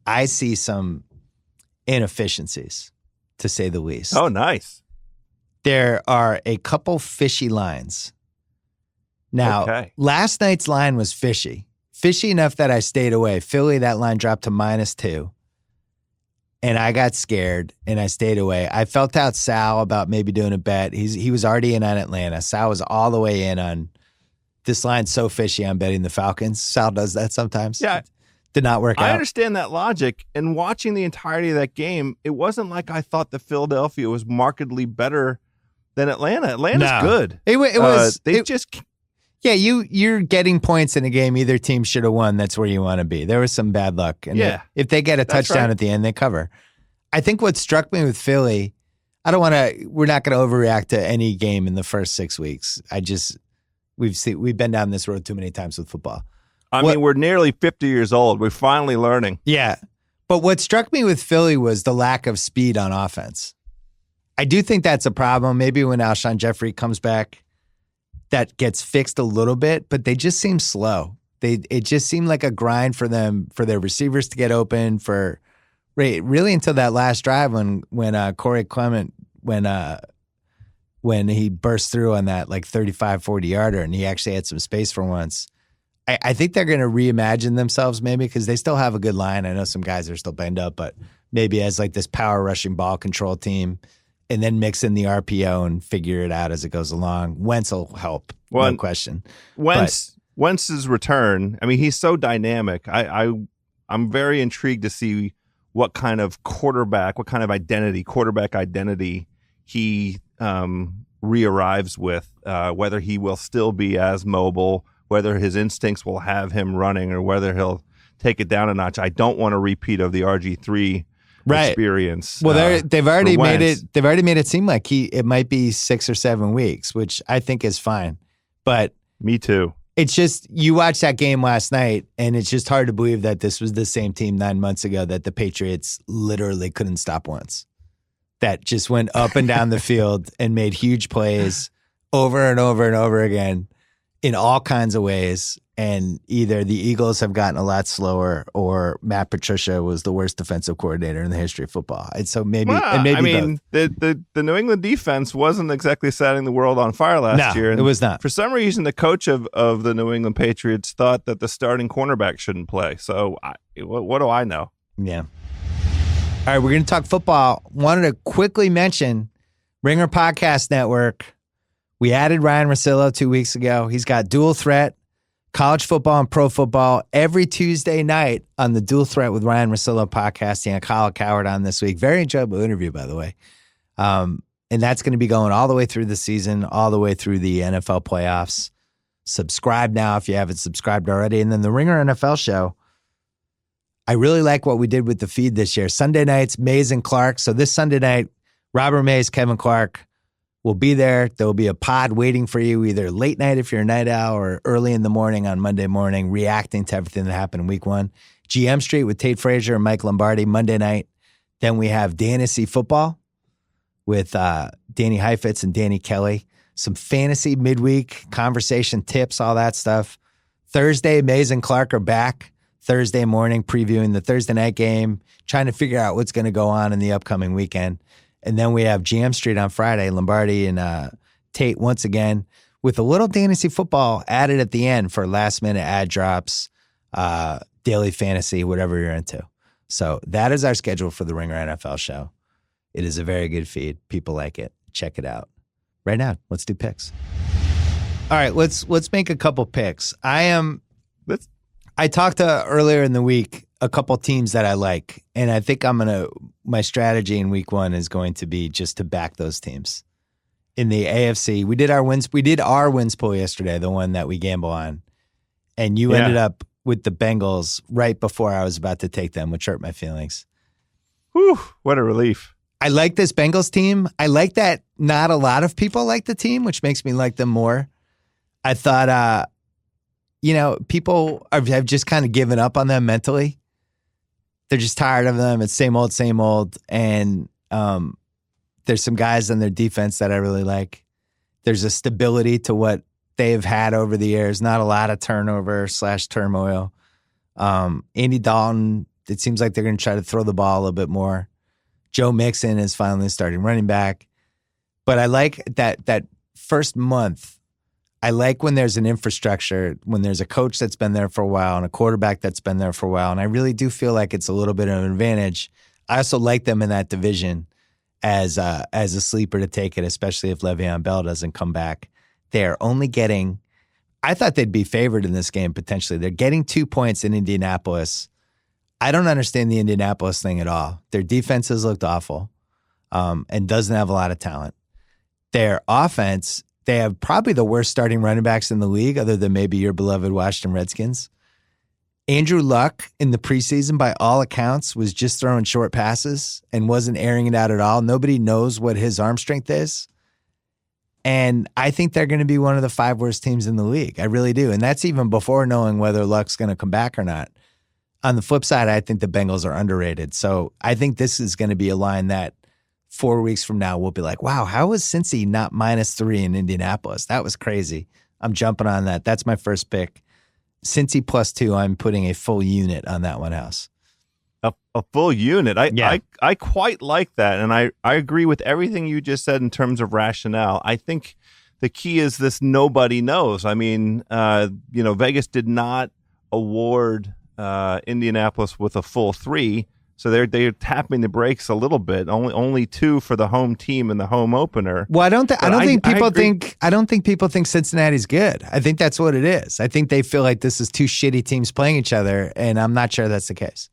I see some inefficiencies, to say the least. Oh, nice. There are a couple fishy lines. Now, Last night's line was fishy. Fishy enough that I stayed away. Philly, that line dropped to -2. And I got scared and I stayed away. I felt out Sal about maybe doing a bet. He was already in on Atlanta. Sal was all the way in on this line's so fishy, I'm betting the Falcons. Sal does that sometimes. Yeah. Did not work out. I understand that logic. And watching the entirety of that game, it wasn't like I thought that Philadelphia was markedly better than Atlanta. Atlanta's good. It was. Yeah, you're getting points in a game either team should have won. That's where you want to be. There was some bad luck. And if they get a touchdown at the end, they cover. I think what struck me with Philly, we're not going to overreact to any game in the first 6 weeks. We've been down this road too many times with football. I mean, we're nearly 50 years old. We're finally learning. Yeah. But what struck me with Philly was the lack of speed on offense. I do think that's a problem. Maybe when Alshon Jeffrey comes back, that gets fixed a little bit, but they just seem slow. It just seemed like a grind for them, for their receivers to get open, really until that last drive when Corey Clement, when he burst through on that like 35, 40-yarder and he actually had some space for once. I think they're going to reimagine themselves maybe because they still have a good line. I know some guys are still banged up, but maybe as like this power rushing ball control team and then mix in the RPO and figure it out as it goes along. Wentz will help, no question. Wentz's return, I mean, he's so dynamic. I'm very intrigued to see what kind of quarterback identity he re-arrives with, whether he will still be as mobile, whether his instincts will have him running or whether he'll take it down a notch. I don't want a repeat of the RG3 experience. Well, they've already made it seem like it might be 6 or 7 weeks, which I think is fine. But me too. It's just, you watched that game last night and it's just hard to believe that this was the same team 9 months ago that the Patriots literally couldn't stop once. That just went up and down the field and made huge plays over and over and over again in all kinds of ways. And either the Eagles have gotten a lot slower or Matt Patricia was the worst defensive coordinator in the history of football. And so maybe both. The New England defense wasn't exactly setting the world on fire last year. And it was not. For some reason, the coach of the New England Patriots thought that the starting cornerback shouldn't play. So what do I know? Yeah. All right, we're going to talk football. Wanted to quickly mention Ringer Podcast Network. We added Ryan Russillo 2 weeks ago. He's got Dual Threat, college football and pro football every Tuesday night on the Dual Threat with Ryan Russillo podcast. He had Kyle Coward on this week. Very enjoyable interview, by the way. And that's going to be going all the way through the season, all the way through the NFL playoffs. Subscribe now if you haven't subscribed already. And then the Ringer NFL show. I really like what we did with the feed this year. Sunday nights, Mays and Clark. So this Sunday night, Robert Mays, Kevin Clark will be there. There will be a pod waiting for you, either late night if you're a night owl or early in the morning on Monday morning, reacting to everything that happened in week 1. GM Street with Tate Frazier and Mike Lombardi Monday night. Then we have Fantasy Football with Danny Heifetz and Danny Kelly. Some fantasy midweek conversation tips, all that stuff. Thursday, Mays and Clark are back. Thursday morning, previewing the Thursday night game, trying to figure out what's going to go on in the upcoming weekend. And then we have Jam Street on Friday, Lombardi and Tate once again, with a little fantasy football added at the end for last-minute ad drops, daily fantasy, whatever you're into. So that is our schedule for the Ringer NFL show. It is a very good feed. People like it. Check it out. Right now, let's do picks. All right, let's make a couple picks. I talked earlier in the week a couple teams that I like, and I think my strategy in week 1 is going to be just to back those teams. In the AFC, we did our wins pool yesterday, the one that we gamble on, and you ended up with the Bengals right before I was about to take them, which hurt my feelings. Whew, what a relief. I like this Bengals team. I like that not a lot of people like the team, which makes me like them more. I thought, people have just kind of given up on them mentally. They're just tired of them. It's same old, same old. And there's some guys on their defense that I really like. There's a stability to what they've had over the years. Not a lot of turnover/turmoil. Andy Dalton, it seems like they're going to try to throw the ball a little bit more. Joe Mixon is finally starting running back. But I like that first month. I like when there's an infrastructure, when there's a coach that's been there for a while and a quarterback that's been there for a while. And I really do feel like it's a little bit of an advantage. I also like them in that division as a sleeper to take it, especially if Le'Veon Bell doesn't come back. They're only getting, I thought they'd be favored in this game potentially. They're getting 2 points in Indianapolis. I don't understand the Indianapolis thing at all. Their defense has looked awful and doesn't have a lot of talent. Their offense, they have probably the worst starting running backs in the league, other than maybe your beloved Washington Redskins. Andrew Luck in the preseason, by all accounts, was just throwing short passes and wasn't airing it out at all. Nobody knows what his arm strength is. And I think they're going to be one of the 5 worst teams in the league. I really do. And that's even before knowing whether Luck's going to come back or not. On the flip side, I think the Bengals are underrated. So I think this is going to be a line that 4 weeks from now, we'll be like, wow, how was Cincy not -3 in Indianapolis? That was crazy. I'm jumping on that. That's my first pick. Cincy +2, I'm putting a full unit on that one house. A full unit. I quite like that. And I agree with everything you just said in terms of rationale. I think the key is this nobody knows. I mean, Vegas did not award Indianapolis with a full 3. So they're tapping the brakes a little bit. Only 2 for the home team in the home opener. Well, I don't think people think Cincinnati's good. I think that's what it is. I think they feel like this is 2 shitty teams playing each other, and I'm not sure that's the case.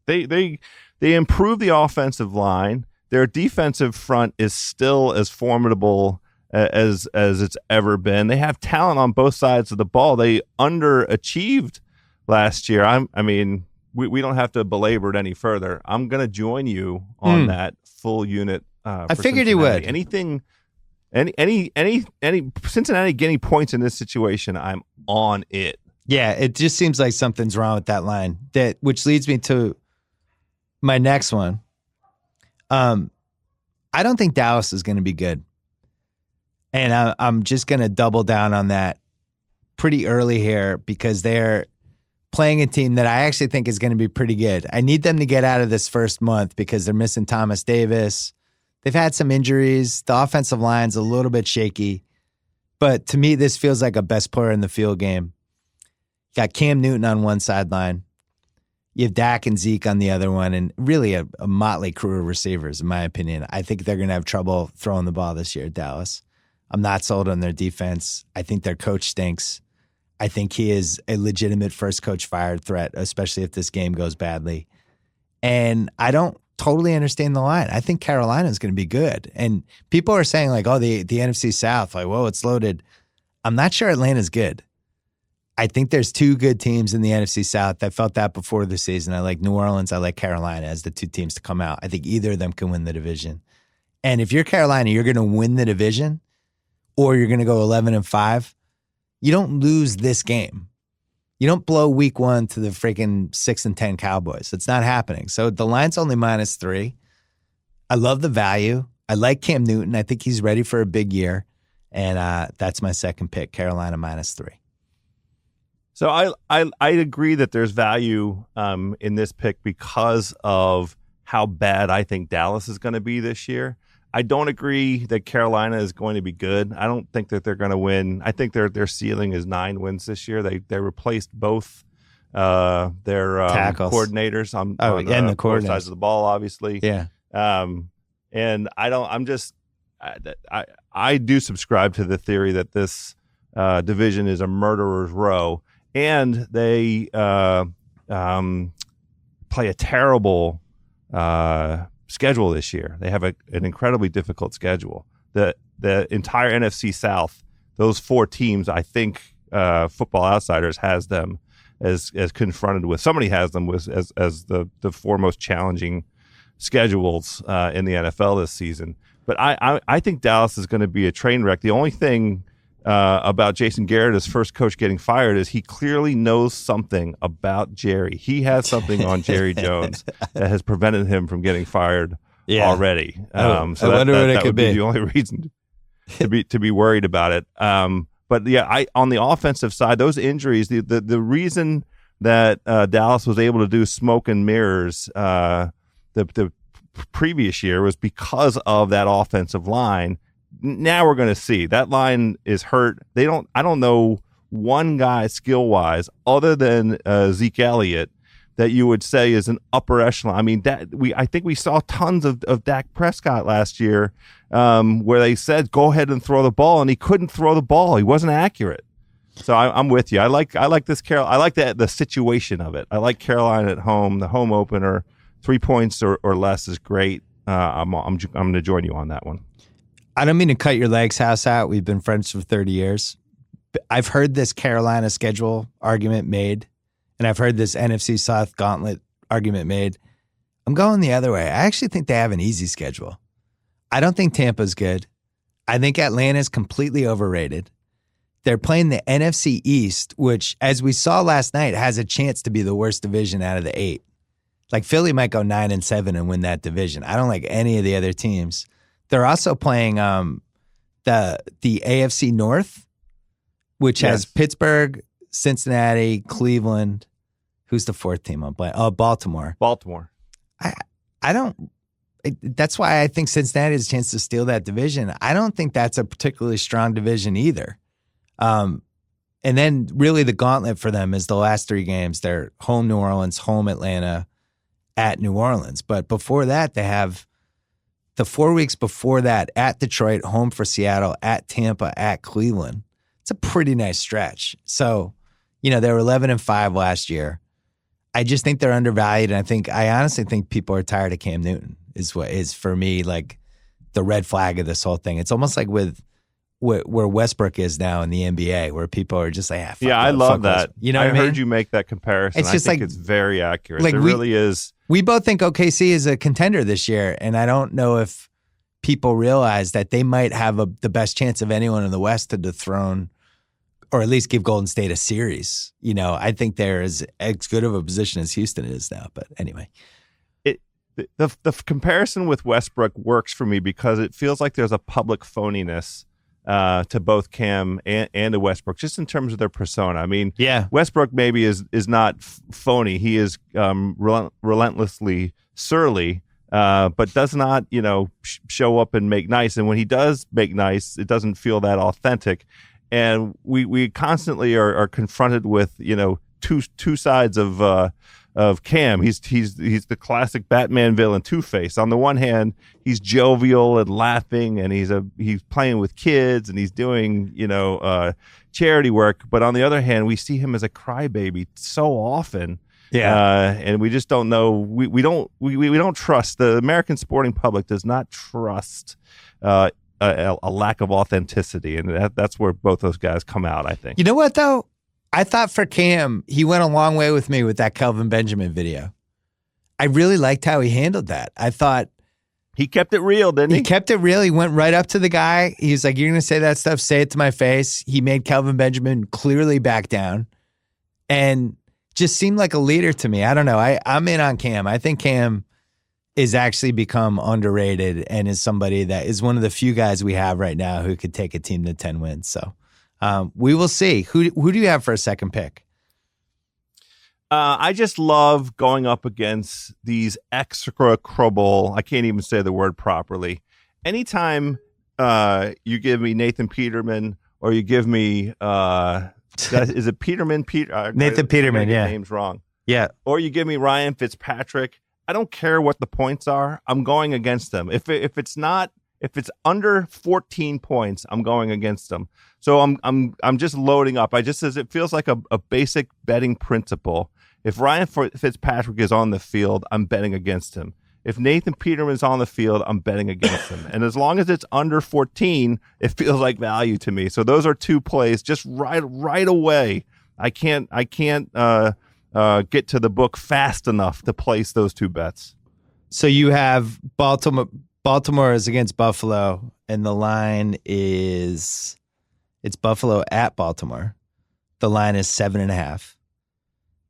They improve the offensive line. Their defensive front is still as formidable as it's ever been. They have talent on both sides of the ball. They underachieved last year. We don't have to belabor it any further. I'm going to join you on that full unit. I figured you would. Any Cincinnati getting points in this situation, I'm on it. Yeah, it just seems like something's wrong with that line. Which leads me to my next one. I don't think Dallas is going to be good. And I'm just going to double down on that pretty early here because they're playing a team that I actually think is going to be pretty good. I need them to get out of this first month because they're missing Thomas Davis. They've had some injuries. The offensive line's a little bit shaky. But to me, this feels like a best player in the field game. You got Cam Newton on one sideline. You have Dak and Zeke on the other one, and really a motley crew of receivers, in my opinion. I think they're going to have trouble throwing the ball this year at Dallas. I'm not sold on their defense. I think their coach stinks. I think he is a legitimate first coach fired threat, especially if this game goes badly. And I don't totally understand the line. I think Carolina is going to be good. And people are saying like, oh, the NFC South, like, whoa, it's loaded. I'm not sure Atlanta's good. I think there's 2 good teams in the NFC South. I felt that before the season. I like New Orleans. I like Carolina as the 2 teams to come out. I think either of them can win the division. And if you're Carolina, you're going to win the division or you're going to go 11-5. You don't lose this game. You don't blow week 1 to the freaking 6-10 Cowboys. It's not happening. So the line's only -3. I love the value. I like Cam Newton. I think he's ready for a big year. And that's my second pick, Carolina -3. So I agree that there's value in this pick because of how bad I think Dallas is going to be this year. I don't agree that Carolina is going to be good. I don't think that they're going to win. I think their ceiling is 9 wins this year. They replaced both their coordinators on the coordinators. Sides of the ball, obviously. Yeah. And I do subscribe to the theory that this division is a murderer's row, and they play a terrible schedule this year. They have an incredibly difficult schedule. The entire NFC South, those 4 teams, I think Football Outsiders has them as confronted with. Somebody has them as the 4 most challenging schedules in the NFL this season. But I think Dallas is going to be a train wreck. The only thing about Jason Garrett, his first coach getting fired, is he clearly knows something about Jerry. He has something on Jerry Jones that has prevented him from getting fired already. So I wonder what it could be. The only reason to be worried about it. But yeah, on the offensive side, those injuries, the reason that Dallas was able to do smoke and mirrors the previous year was because of that offensive line. Now we're going to see that line is hurt. I don't know one guy skill wise other than Zeke Elliott that you would say is an upper echelon. I mean, I think we saw tons of Dak Prescott last year where they said, go ahead and throw the ball, and he couldn't throw the ball. He wasn't accurate. So I'm with you. I like this I like the situation of it. I like Carolina at home, the home opener. 3 points or less is great. I'm going to join you on that one. I don't mean to cut your legs house out. We've been friends for 30 years. I've heard this Carolina schedule argument made, and I've heard this NFC South gauntlet argument made. I'm going the other way. I actually think they have an easy schedule. I don't think Tampa's good. I think Atlanta's completely overrated. They're playing the NFC East, which, as we saw last night, has a chance to be the worst division out of the 8. Like, Philly might go 9-7 and win that division. I don't like any of the other teams. They're also playing the AFC North, which has Pittsburgh, Cincinnati, Cleveland. Who's the 4th team I'm playing? Oh, Baltimore. I don't. That's why I think Cincinnati has a chance to steal that division. I don't think that's a particularly strong division either. And then really the gauntlet for them is the last 3 games. They're home New Orleans, home Atlanta, at New Orleans. But before that, they have the 4 weeks before that at Detroit, home for Seattle, at Tampa, at Cleveland. It's a pretty nice stretch. So, they were 11-5 last year. I just think they're undervalued. And I honestly think people are tired of Cam Newton is what is for me like the red flag of this whole thing. It's almost like with where Westbrook is now in the NBA, where people are just like, I love that. Westbrook. I heard you make that comparison. It's just I think it's very accurate. Like it really is. We both think OKC is a contender this year, and I don't know if people realize that they might have the best chance of anyone in the West to dethrone or at least give Golden State a series. I think they're as good of a position as Houston is now. But anyway. The comparison with Westbrook works for me because it feels like there's a public phoniness to both Cam and to Westbrook, just in terms of their persona. I mean, Westbrook maybe is not phony. He is relentlessly surly, but does not, show up and make nice. And when he does make nice, it doesn't feel that authentic. And we constantly are confronted with, two sides of Cam. He's the classic Batman villain, Two-Face. On the one hand, he's jovial and laughing, and he's playing with kids, and he's doing charity work. But on the other hand, we see him as a crybaby so often. And we just don't know. We don't trust. The American sporting public does not trust a lack of authenticity, and that's where both those guys come out, I think. You know what though? I thought for Cam, he went a long way with me with that Kelvin Benjamin video. I really liked how he handled that. I thought he kept it real, didn't he? He kept it real. He went right up to the guy. He was like, "You're going to say that stuff? Say it to my face." He made Kelvin Benjamin clearly back down and just seemed like a leader to me. I don't know. I'm in on Cam. I think Cam is actually become underrated and is somebody that is one of the few guys we have right now who could take a team to 10 wins. So we will see. Who do you have for a second pick? I just love going up against these execrable, I can't even say the word properly. Anytime you give me Nathan Peterman or you give me, is it Peterman? Nathan Peterman, yeah. Name's wrong. Yeah. Or you give me Ryan Fitzpatrick. I don't care what the points are. I'm going against them. If it's under 14 points, I'm going against them. So I'm just loading up. It feels like a basic betting principle. If Ryan Fitzpatrick is on the field, I'm betting against him. If Nathan Peterman's on the field, I'm betting against him. And as long as it's under 14, it feels like value to me. So those are two plays just right away. I can't get to the book fast enough to place those two bets. So you have Baltimore is against Buffalo, and the line it's Buffalo at Baltimore. The line is 7.5.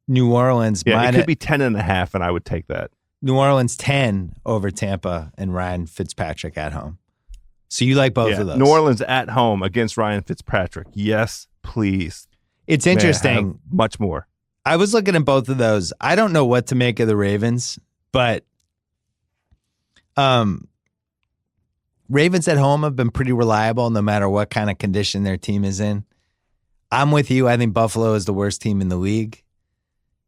New Orleans, it could be 10.5, and I would take that. New Orleans 10 over Tampa and Ryan Fitzpatrick at home. So you like both of those. New Orleans at home against Ryan Fitzpatrick. Yes, please. It's interesting. Much more. I was looking at both of those. I don't know what to make of the Ravens, but Ravens at home have been pretty reliable no matter what kind of condition their team is in. I'm with you. I think Buffalo is the worst team in the league.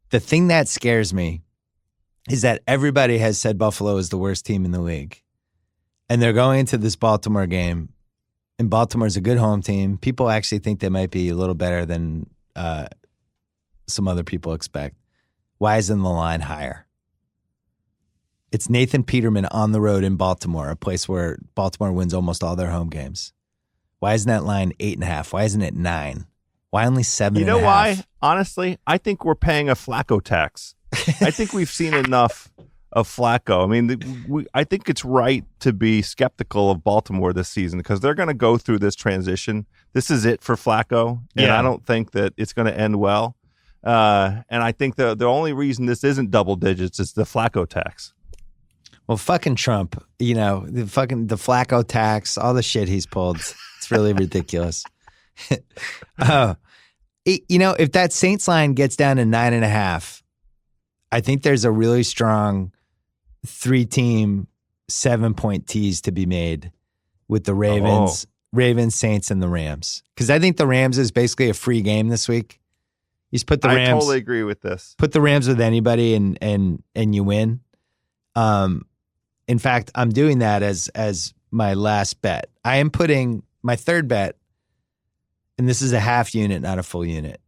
The thing that scares me is that everybody has said Buffalo is the worst team in the league. And they're going into this Baltimore game, and Baltimore's a good home team. People actually think they might be a little better than some other people expect. Why isn't the line higher? It's Nathan Peterman on the road in Baltimore, a place where Baltimore wins almost all their home games. Why isn't that line 8.5? Why isn't it 9? Why only 7.5? You know why? Honestly, I think we're paying a Flacco tax. I think we've seen enough of Flacco. I mean, I think it's right to be skeptical of Baltimore this season because they're going to go through this transition. This is it for Flacco, and I don't think that it's going to end well. And I think the only reason this isn't double digits is the Flacco tax. Well, fucking Trump, the Flacco tax, all the shit he's pulled. It's really ridiculous. If that Saints line gets down to 9.5, I think there's a really strong 3-team 7-point tease to be made with the Ravens, Saints, and the Rams. Because I think the Rams is basically a free game this week. You just put the Rams. I totally agree with this. Put the Rams with anybody, and you win. In fact, I'm doing that as my last bet. I am putting my third bet, and this is a half unit, not a full unit.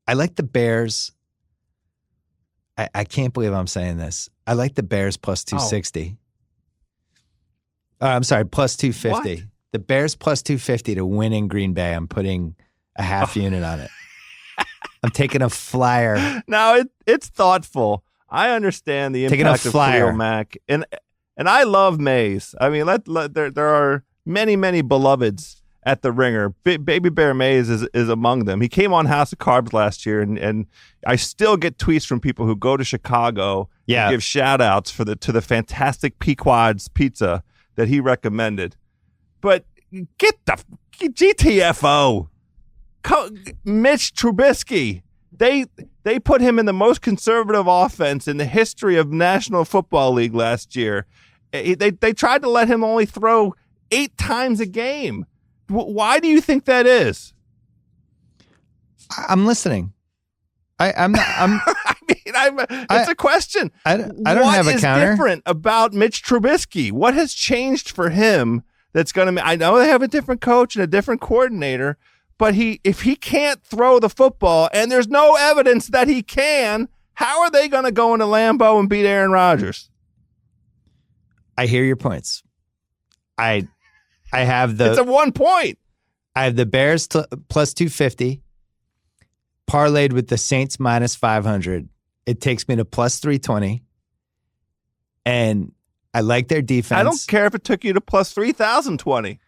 I like the Bears. I can't believe I'm saying this. I like the Bears plus 260. I'm sorry, plus 250. What? The Bears plus 250 to win in Green Bay. I'm putting a half unit on it. I'm taking a flyer. Now it's thoughtful. I understand the impact of Khalil Mack, and I love Mays. I mean, there are many beloveds at the Ringer. Baby Bear Mays is among them. He came on House of Carbs last year, and I still get tweets from people who go to Chicago and give shout outs to the fantastic Pequod's pizza that he recommended. But get the GTFO. Mitch Trubisky. They put him in the most conservative offense in the history of National Football League last year. They tried to let him only throw 8 times a game. Why do you think that is? I'm listening. I'm it's a question. I don't have a counter. What is different about Mitch Trubisky? What has changed for him that's going to? I know they have a different coach and a different coordinator, but if he can't throw the football, and there's no evidence that he can, how are they going to go into Lambeau and beat Aaron Rodgers? I hear your points. I have the. It's a 1 point. I have the Bears plus 250, parlayed with the Saints minus 500. It takes me to plus 320, and I like their defense. I don't care if it took you to plus 3,020.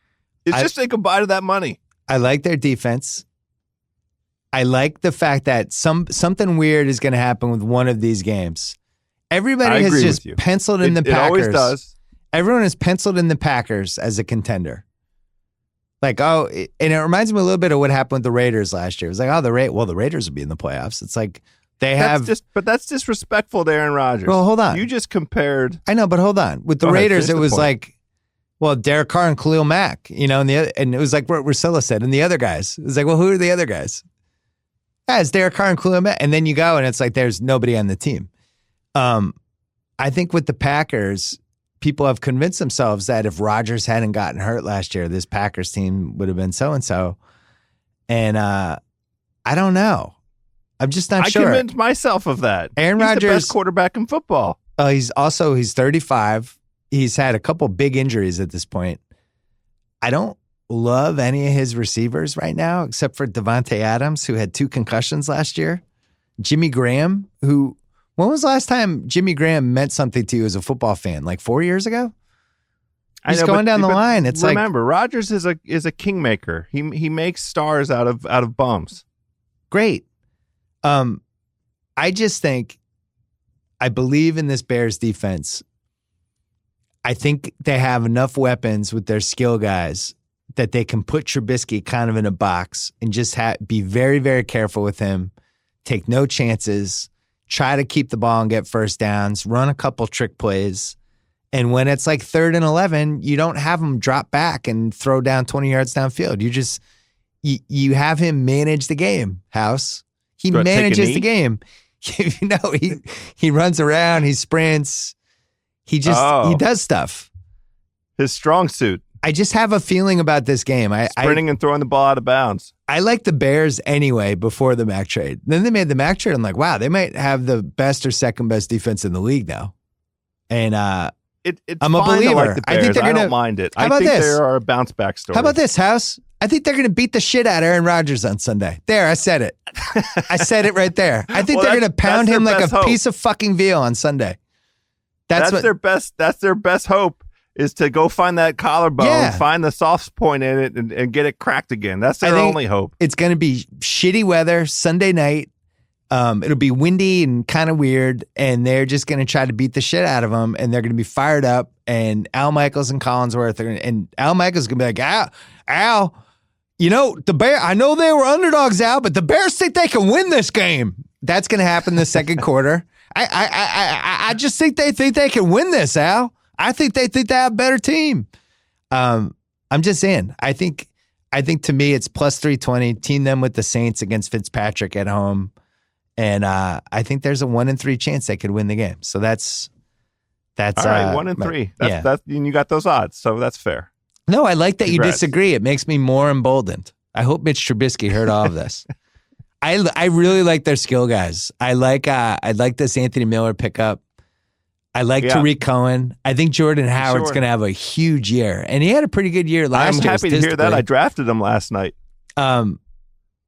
It's just say goodbye to that money. I like their defense. I like the fact that something weird is going to happen with one of these games. Everybody has just penciled in the Packers. It always does. Everyone has penciled in the Packers as a contender. Like, and it reminds me a little bit of what happened with the Raiders last year. It was like, the Raiders will be in the playoffs. It's like but that's disrespectful to Aaron Rodgers. Well, hold on. You just compared. I know, but hold on. With the Raiders, it was like, well, Derek Carr and Khalil Mack, and it was like what Rusilla said, and the other guys. It was like, well, who are the other guys? It's Derek Carr and Khalil Mack, and then you go, and it's like there's nobody on the team. I think with the Packers, people have convinced themselves that if Rodgers hadn't gotten hurt last year, this Packers team would have been so-and-so. And I don't know. I'm just not sure. I convinced myself of that. Aaron Rodgers, the best quarterback in football. He's 35. He's had a couple big injuries at this point. I don't love any of his receivers right now, except for Devontae Adams, who had 2 concussions last year. Jimmy Graham, when was the last time Jimmy Graham meant something to you as a football fan? Like 4 years ago? He's going down the line. It's remember, Rodgers is a kingmaker. He makes stars out of bums. Great. I just think I believe in this Bears defense. I think they have enough weapons with their skill guys that they can put Trubisky kind of in a box and just be very, very careful with him, take no chances, try to keep the ball and get first downs, run a couple trick plays. And when it's like 3rd and 11, you don't have him drop back and throw down 20 yards downfield. You just, you have him manage the game, House. He manages the game. He runs around, he sprints. He does stuff. His strong suit. I just have a feeling about this game. Sprinting and throwing the ball out of bounds. I like the Bears anyway before the Mac trade. Then they made the Mac trade. I'm like, wow, they might have the best or second best defense in the league now. And I'm a believer. Like the Bears. I think they're gonna. I don't mind it. I think there are a bounce back story. How about this, House? I think they're going to beat the shit out of Aaron Rodgers on Sunday. There, I said it. I said it right there. I think they're going to pound him like a piece of fucking veal on Sunday. That's their best. That's their best hope, is to go find that collarbone, find the soft point in it, and get it cracked again. That's their only hope. It's going to be shitty weather Sunday night. It'll be windy and kind of weird, and they're just going to try to beat the shit out of them, and they're going to be fired up. And Al Michaels and Collinsworth and Al Michaels is going to be like, Al, the Bears. I know they were underdogs, Al, but the Bears think they can win this game. That's going to happen the second quarter. I just think they can win this, Al. I think they have a better team. I'm just saying. I think to me it's plus 320. Team them with the Saints against Fitzpatrick at home, and I think there's a 1-3 chance they could win the game. So that's all right. 1-3. That's and you got those odds, so that's fair. No, I like that. Congrats. You disagree. It makes me more emboldened. I hope Mitch Trubisky heard all of this. I really like their skill guys. I like this Anthony Miller pickup. I like Tariq Cohen. I think Jordan Howard's going to have a huge year, and he had a pretty good year last year. I'm happy to hear that. I drafted him last night.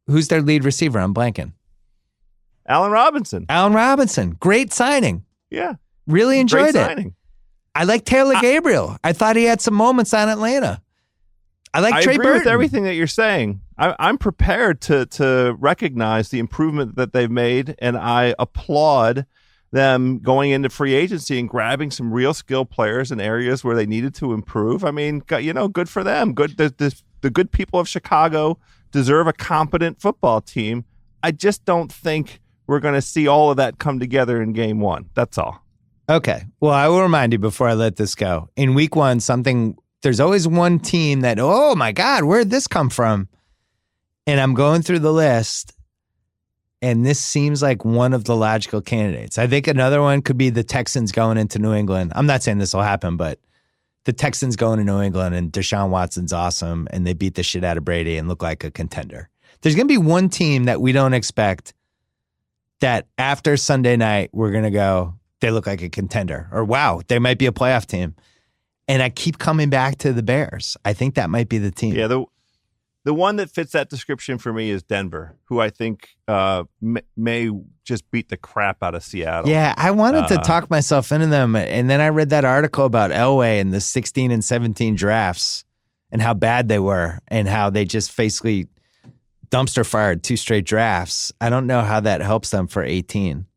Who's their lead receiver? I'm blanking. Allen Robinson. Great signing. Yeah. Really enjoyed Great signing. it. I like Taylor Gabriel. I thought he had some moments on Atlanta. I Trey agree Burton. with everything that you're saying. I'm prepared to recognize the improvement that they've made, and I applaud them going into free agency and grabbing some real skill players in areas where they needed to improve. I mean, good for them. Good. The good people of Chicago deserve a competent football team. I just don't think we're going to see all of that come together in game one. That's all. Okay. Well, I will remind you before I let this go. In week one, there's always one team that, oh my God, where'd this come from? And I'm going through the list, and this seems like one of the logical candidates. I think another one could be the Texans going into New England. I'm not saying this will happen, but the Texans going to New England, and Deshaun Watson's awesome, and they beat the shit out of Brady and look like a contender. There's going to be one team that we don't expect that after Sunday night, we're going to go, they look like a contender, or wow, they might be a playoff team. And I keep coming back to the Bears. I think that might be the team. Yeah, the one that fits that description for me is Denver, who I think may just beat the crap out of Seattle. Yeah, I wanted to talk myself into them, and then I read that article about Elway and the 16 and 17 drafts and how bad they were and how they just basically dumpster fired 2 straight drafts. I don't know how that helps them for 18.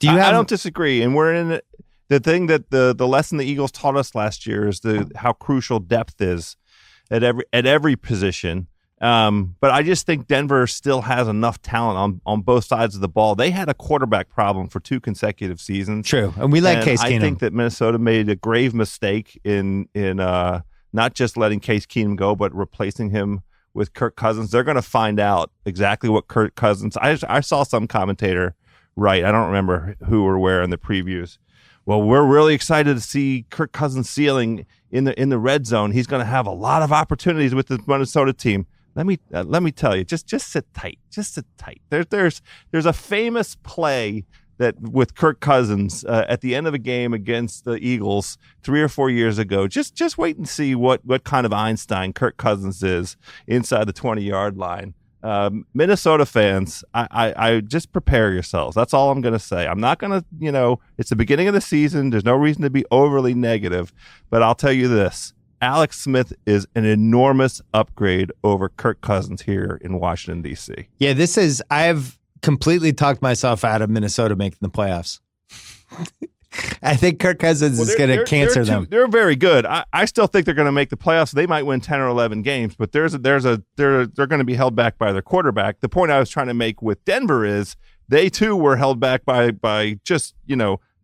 I don't disagree, and we're in the thing that the lesson the Eagles taught us last year is how crucial depth is. at every position. But I just think Denver still has enough talent on both sides of the ball. They had a quarterback problem for 2 consecutive seasons. True, and we like Case Keenum. I think that Minnesota made a grave mistake in not just letting Case Keenum go, but replacing him with Kirk Cousins. They're going to find out exactly what Kirk Cousins. I saw some commentator write, I don't remember who or where in the previews. Well, we're really excited to see Kirk Cousins' ceiling in the red zone. He's going to have a lot of opportunities with the Minnesota team. Let me tell you, just sit tight. Just sit tight. There's a famous play that with Kirk Cousins at the end of a game against the Eagles 3 or 4 years ago. Just wait and see what kind of Einstein Kirk Cousins is inside the 20-yard line. Minnesota fans, I just prepare yourselves. That's all I'm going to say. I'm not going to, it's the beginning of the season. There's no reason to be overly negative, but I'll tell you this. Alex Smith is an enormous upgrade over Kirk Cousins here in Washington, D.C. Yeah, I've completely talked myself out of Minnesota making the playoffs. I think Kirk Cousins is going to cancer them. They're very good. I still think they're going to make the playoffs. They might win 10 or 11 games, but they're going to be held back by their quarterback. The point I was trying to make with Denver is they too were held back by just,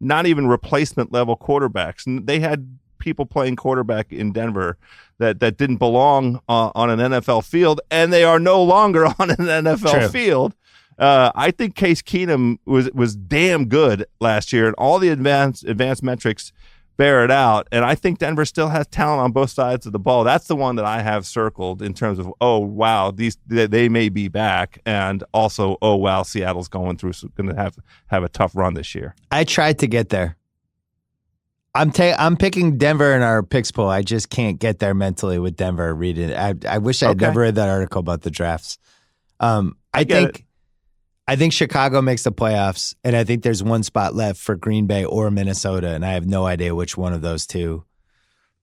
not even replacement level quarterbacks. And they had people playing quarterback in Denver that didn't belong on an NFL field, and they are no longer on an NFL field. I think Case Keenum was damn good last year, and all the advanced metrics bear it out. And I think Denver still has talent on both sides of the ball. That's the one that I have circled in terms of, oh wow, they may be back, and also, oh wow, Seattle's going to have a tough run this year. I tried to get there. I'm picking Denver in our picks poll. I just can't get there mentally with Denver reading it. I wish I had never read that article about the drafts. I think Chicago makes the playoffs, and I think there's one spot left for Green Bay or Minnesota, and I have no idea which one of those two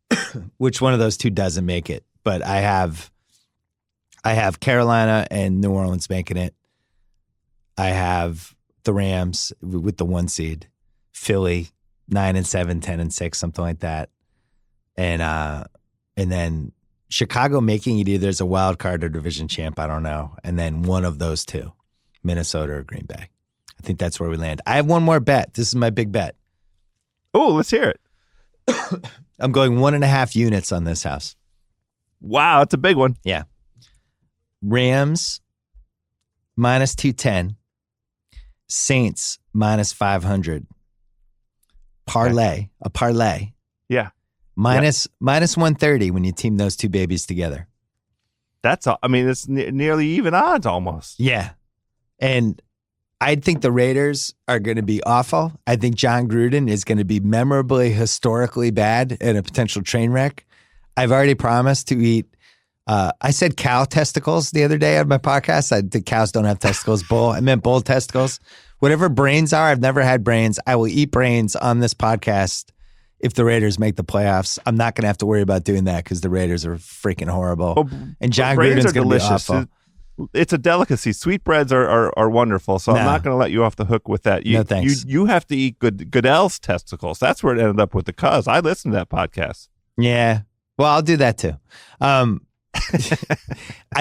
doesn't make it. But I have Carolina and New Orleans making it. I have the Rams with the 1 seed, Philly 9-7, 10-6, something like that, and then Chicago making it either as a wild card or division champ. I don't know, and then one of those two, Minnesota or Green Bay. I think that's where we land. I have one more bet. This is my big bet. Oh, let's hear it. I'm going 1.5 units on this house. Wow, that's a big one. Yeah. Rams minus 210. Saints minus 500. Parlay, a parlay. Yeah. Minus 130 when you team those two babies together. It's nearly even odds almost. Yeah. And I think the Raiders are going to be awful. I think John Gruden is going to be memorably, historically bad and a potential train wreck. I've already promised to eat, I said cow testicles the other day on my podcast. The cows don't have testicles. Bull. I meant bull testicles. Whatever brains are, I've never had brains. I will eat brains on this podcast if the Raiders make the playoffs. I'm not going to have to worry about doing that because the Raiders are freaking horrible. Oh, and John Gruden's going to be awful. It's a delicacy. Sweetbreads are wonderful, so I'm not going to let you off the hook with that. No thanks. You have to eat Goodell's testicles. That's where it ended up with the cuz. I listened to that podcast. Yeah. Well, I'll do that too. I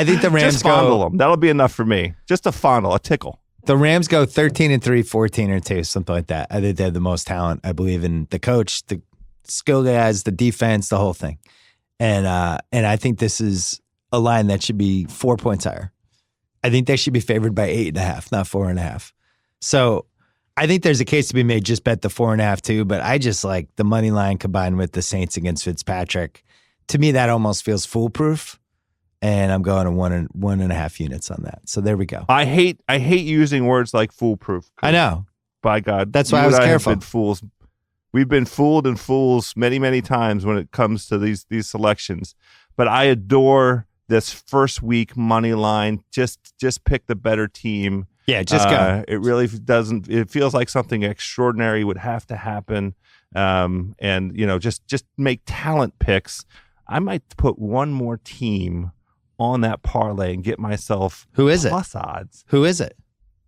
think the Rams just fondle them. That'll be enough for me. Just a fondle, a tickle. The Rams go 13-3, 14-2, something like that. I think they have the most talent. I believe in the coach, the skill guys, the defense, the whole thing. And I think this is a line that should be 4 points higher. I think they should be favored by 8.5, not 4.5. So I think there's a case to be made. Just bet the 4.5 too. But I just like the money line combined with the Saints against Fitzpatrick. To me, that almost feels foolproof. And I'm going to 1.5 units on that. So there we go. I hate using words like foolproof. I know. By God, that's why I was careful. Have been fools. We've been fooled and fools many, many times when it comes to these selections. But I adore this first week money line. Just pick the better team. Yeah, just go. It really doesn't. It feels like something extraordinary would have to happen. And just make talent picks. I might put one more team on that parlay and get myself plus odds. Who is it?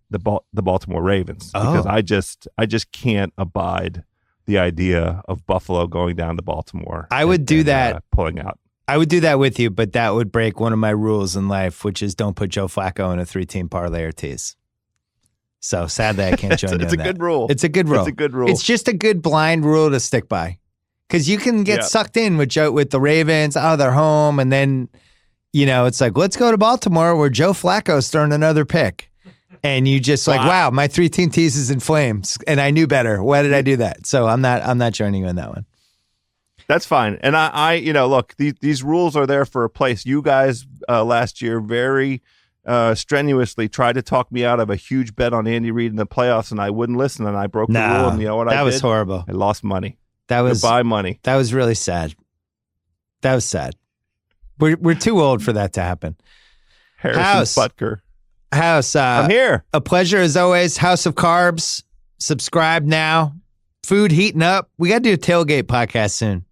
The Baltimore Ravens. Because I just can't abide the idea of Buffalo going down to Baltimore. I would do that. Pulling out. I would do that with you, but that would break one of my rules in life, which is don't put Joe Flacco in a 3-team parlay or tease. So sadly, I can't join you on that. It's a good rule. It's a good rule. It's a good rule. It's just a good blind rule to stick by. Because you can get sucked in with the Ravens. Oh, they're home. And then, it's like, let's go to Baltimore where Joe Flacco's throwing another pick. And you just wow, my 3-team tease is in flames. And I knew better. Why did I do that? So I'm not joining you on that one. That's fine. And I look, these rules are there for a place. You guys last year very strenuously tried to talk me out of a huge bet on Andy Reid in the playoffs, and I wouldn't listen, and I broke the rule. And you know what I did? That was horrible. I lost money. That was goodbye money. That was really sad. That was sad. We're too old for that to happen. Harrison Butker. House. I'm here. A pleasure as always. House of Carbs. Subscribe now. Food heating up. We got to do a tailgate podcast soon.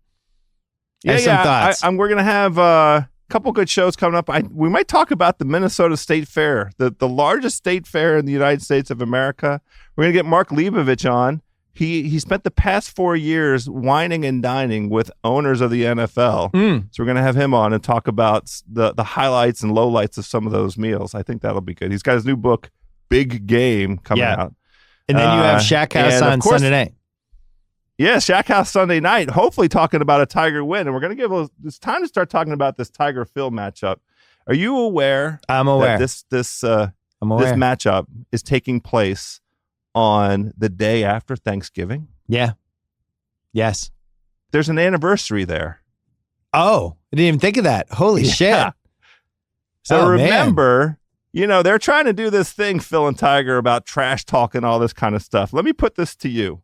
Yeah. Thoughts. We're gonna have a couple good shows coming up. We might talk about the Minnesota State Fair, the largest state fair in the United States of America. We're gonna get Mark Leibovich on. He spent the past 4 years whining and dining with owners of the NFL. So we're going to have him on and talk about the highlights and lowlights of some of those meals. I think that'll be good. He's got his new book, Big Game, coming out. And then you have Shack House on Sunday night. Yeah, Shack House Sunday night, hopefully talking about a Tiger win. And we're going to it's time to start talking about this Tiger-Phil matchup. Are you aware? I'm aware. That this matchup is taking place on the day after Thanksgiving? Yeah. Yes. There's an anniversary there. Oh, I didn't even think of that. Holy shit. So remember, they're trying to do this thing, Phil and Tiger, about trash talk and all this kind of stuff. Let me put this to you.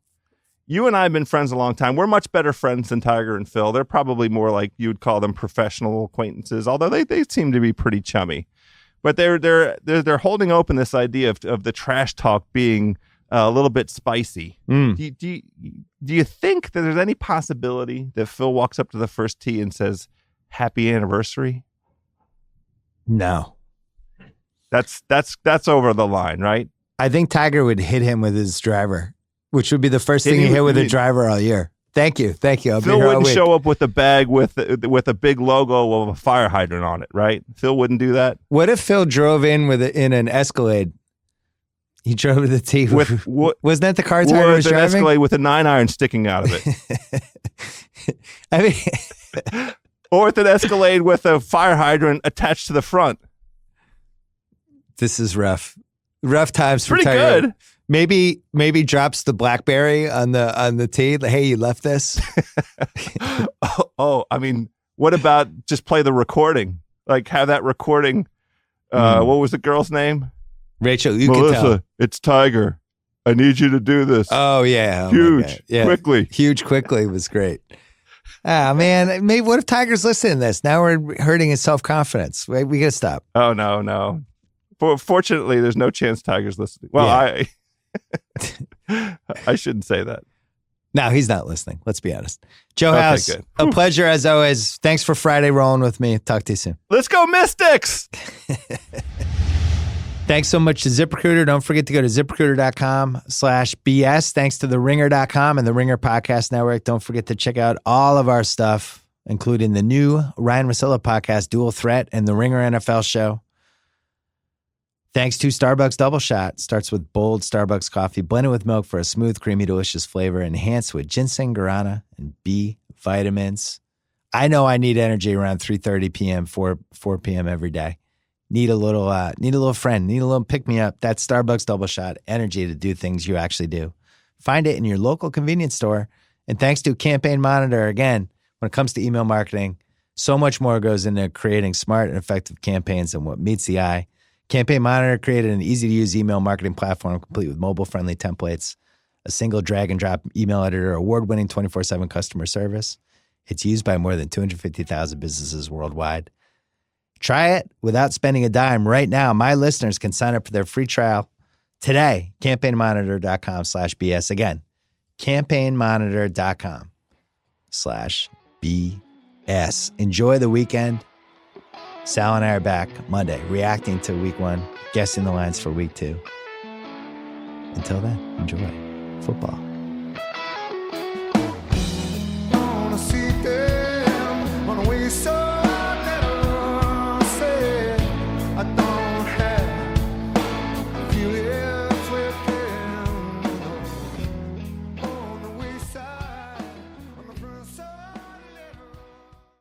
You and I have been friends a long time. We're much better friends than Tiger and Phil. They're probably more like you would call them professional acquaintances, although they seem to be pretty chummy. But they're holding open this idea of the trash talk being a little bit spicy. Do you think that there's any possibility that Phil walks up to the first tee and says, "Happy anniversary"? No. That's over the line, right? I think Tiger would hit him with his driver, which would be the first thing he hit with a driver all year. Thank you. I'll Phil wouldn't show up with a bag with a big logo of a fire hydrant on it, right? Phil wouldn't do that. What if Phil drove in in an Escalade? He drove to the tee. Wasn't that the car Tiger was driving? An Escalade with a 9-iron sticking out of it. I mean, or with an Escalade with a fire hydrant attached to the front. This is rough. Rough times for Tiger. Pretty good. Maybe drops the BlackBerry on the tee. Like, hey, you left this. I mean, what about just play the recording? Like have that recording. What was the girl's name? Rachel, Melissa, it's Tiger. I need you to do this. Oh, yeah. Huge, quickly. Huge, quickly was great. Man, maybe what if Tiger's listening to this? Now we're hurting his self-confidence. We got to stop. Oh, no. Fortunately, there's no chance Tiger's listening. Well, I shouldn't say that. No, he's not listening. Let's be honest. Joe House, good. A pleasure as always. Thanks for Friday rolling with me. Talk to you soon. Let's go Mystics! Thanks so much to ZipRecruiter. Don't forget to go to ZipRecruiter.com/BS. Thanks to TheRinger.com and the Ringer Podcast Network. Don't forget to check out all of our stuff, including the new Ryan Russillo podcast, Dual Threat, and the Ringer NFL show. Thanks to Starbucks Double Shot. Starts with bold Starbucks coffee, blended with milk for a smooth, creamy, delicious flavor, enhanced with ginseng, guarana, and B vitamins. I know I need energy around 3:30 p.m., 4 p.m. every day. Need a little friend, need a little pick-me-up. That's Starbucks Double Shot, energy to do things you actually do. Find it in your local convenience store. And thanks to Campaign Monitor, again, when it comes to email marketing, so much more goes into creating smart and effective campaigns than what meets the eye. Campaign Monitor created an easy-to-use email marketing platform complete with mobile-friendly templates, a single drag-and-drop email editor, award-winning 24/7 customer service. It's used by more than 250,000 businesses worldwide. Try it without spending a dime right now. My listeners can sign up for their free trial today. CampaignMonitor.com/BS. Again, CampaignMonitor.com/BS. Enjoy the weekend. Sal and I are back Monday, reacting to week 1, guessing the lines for week 2. Until then, enjoy football.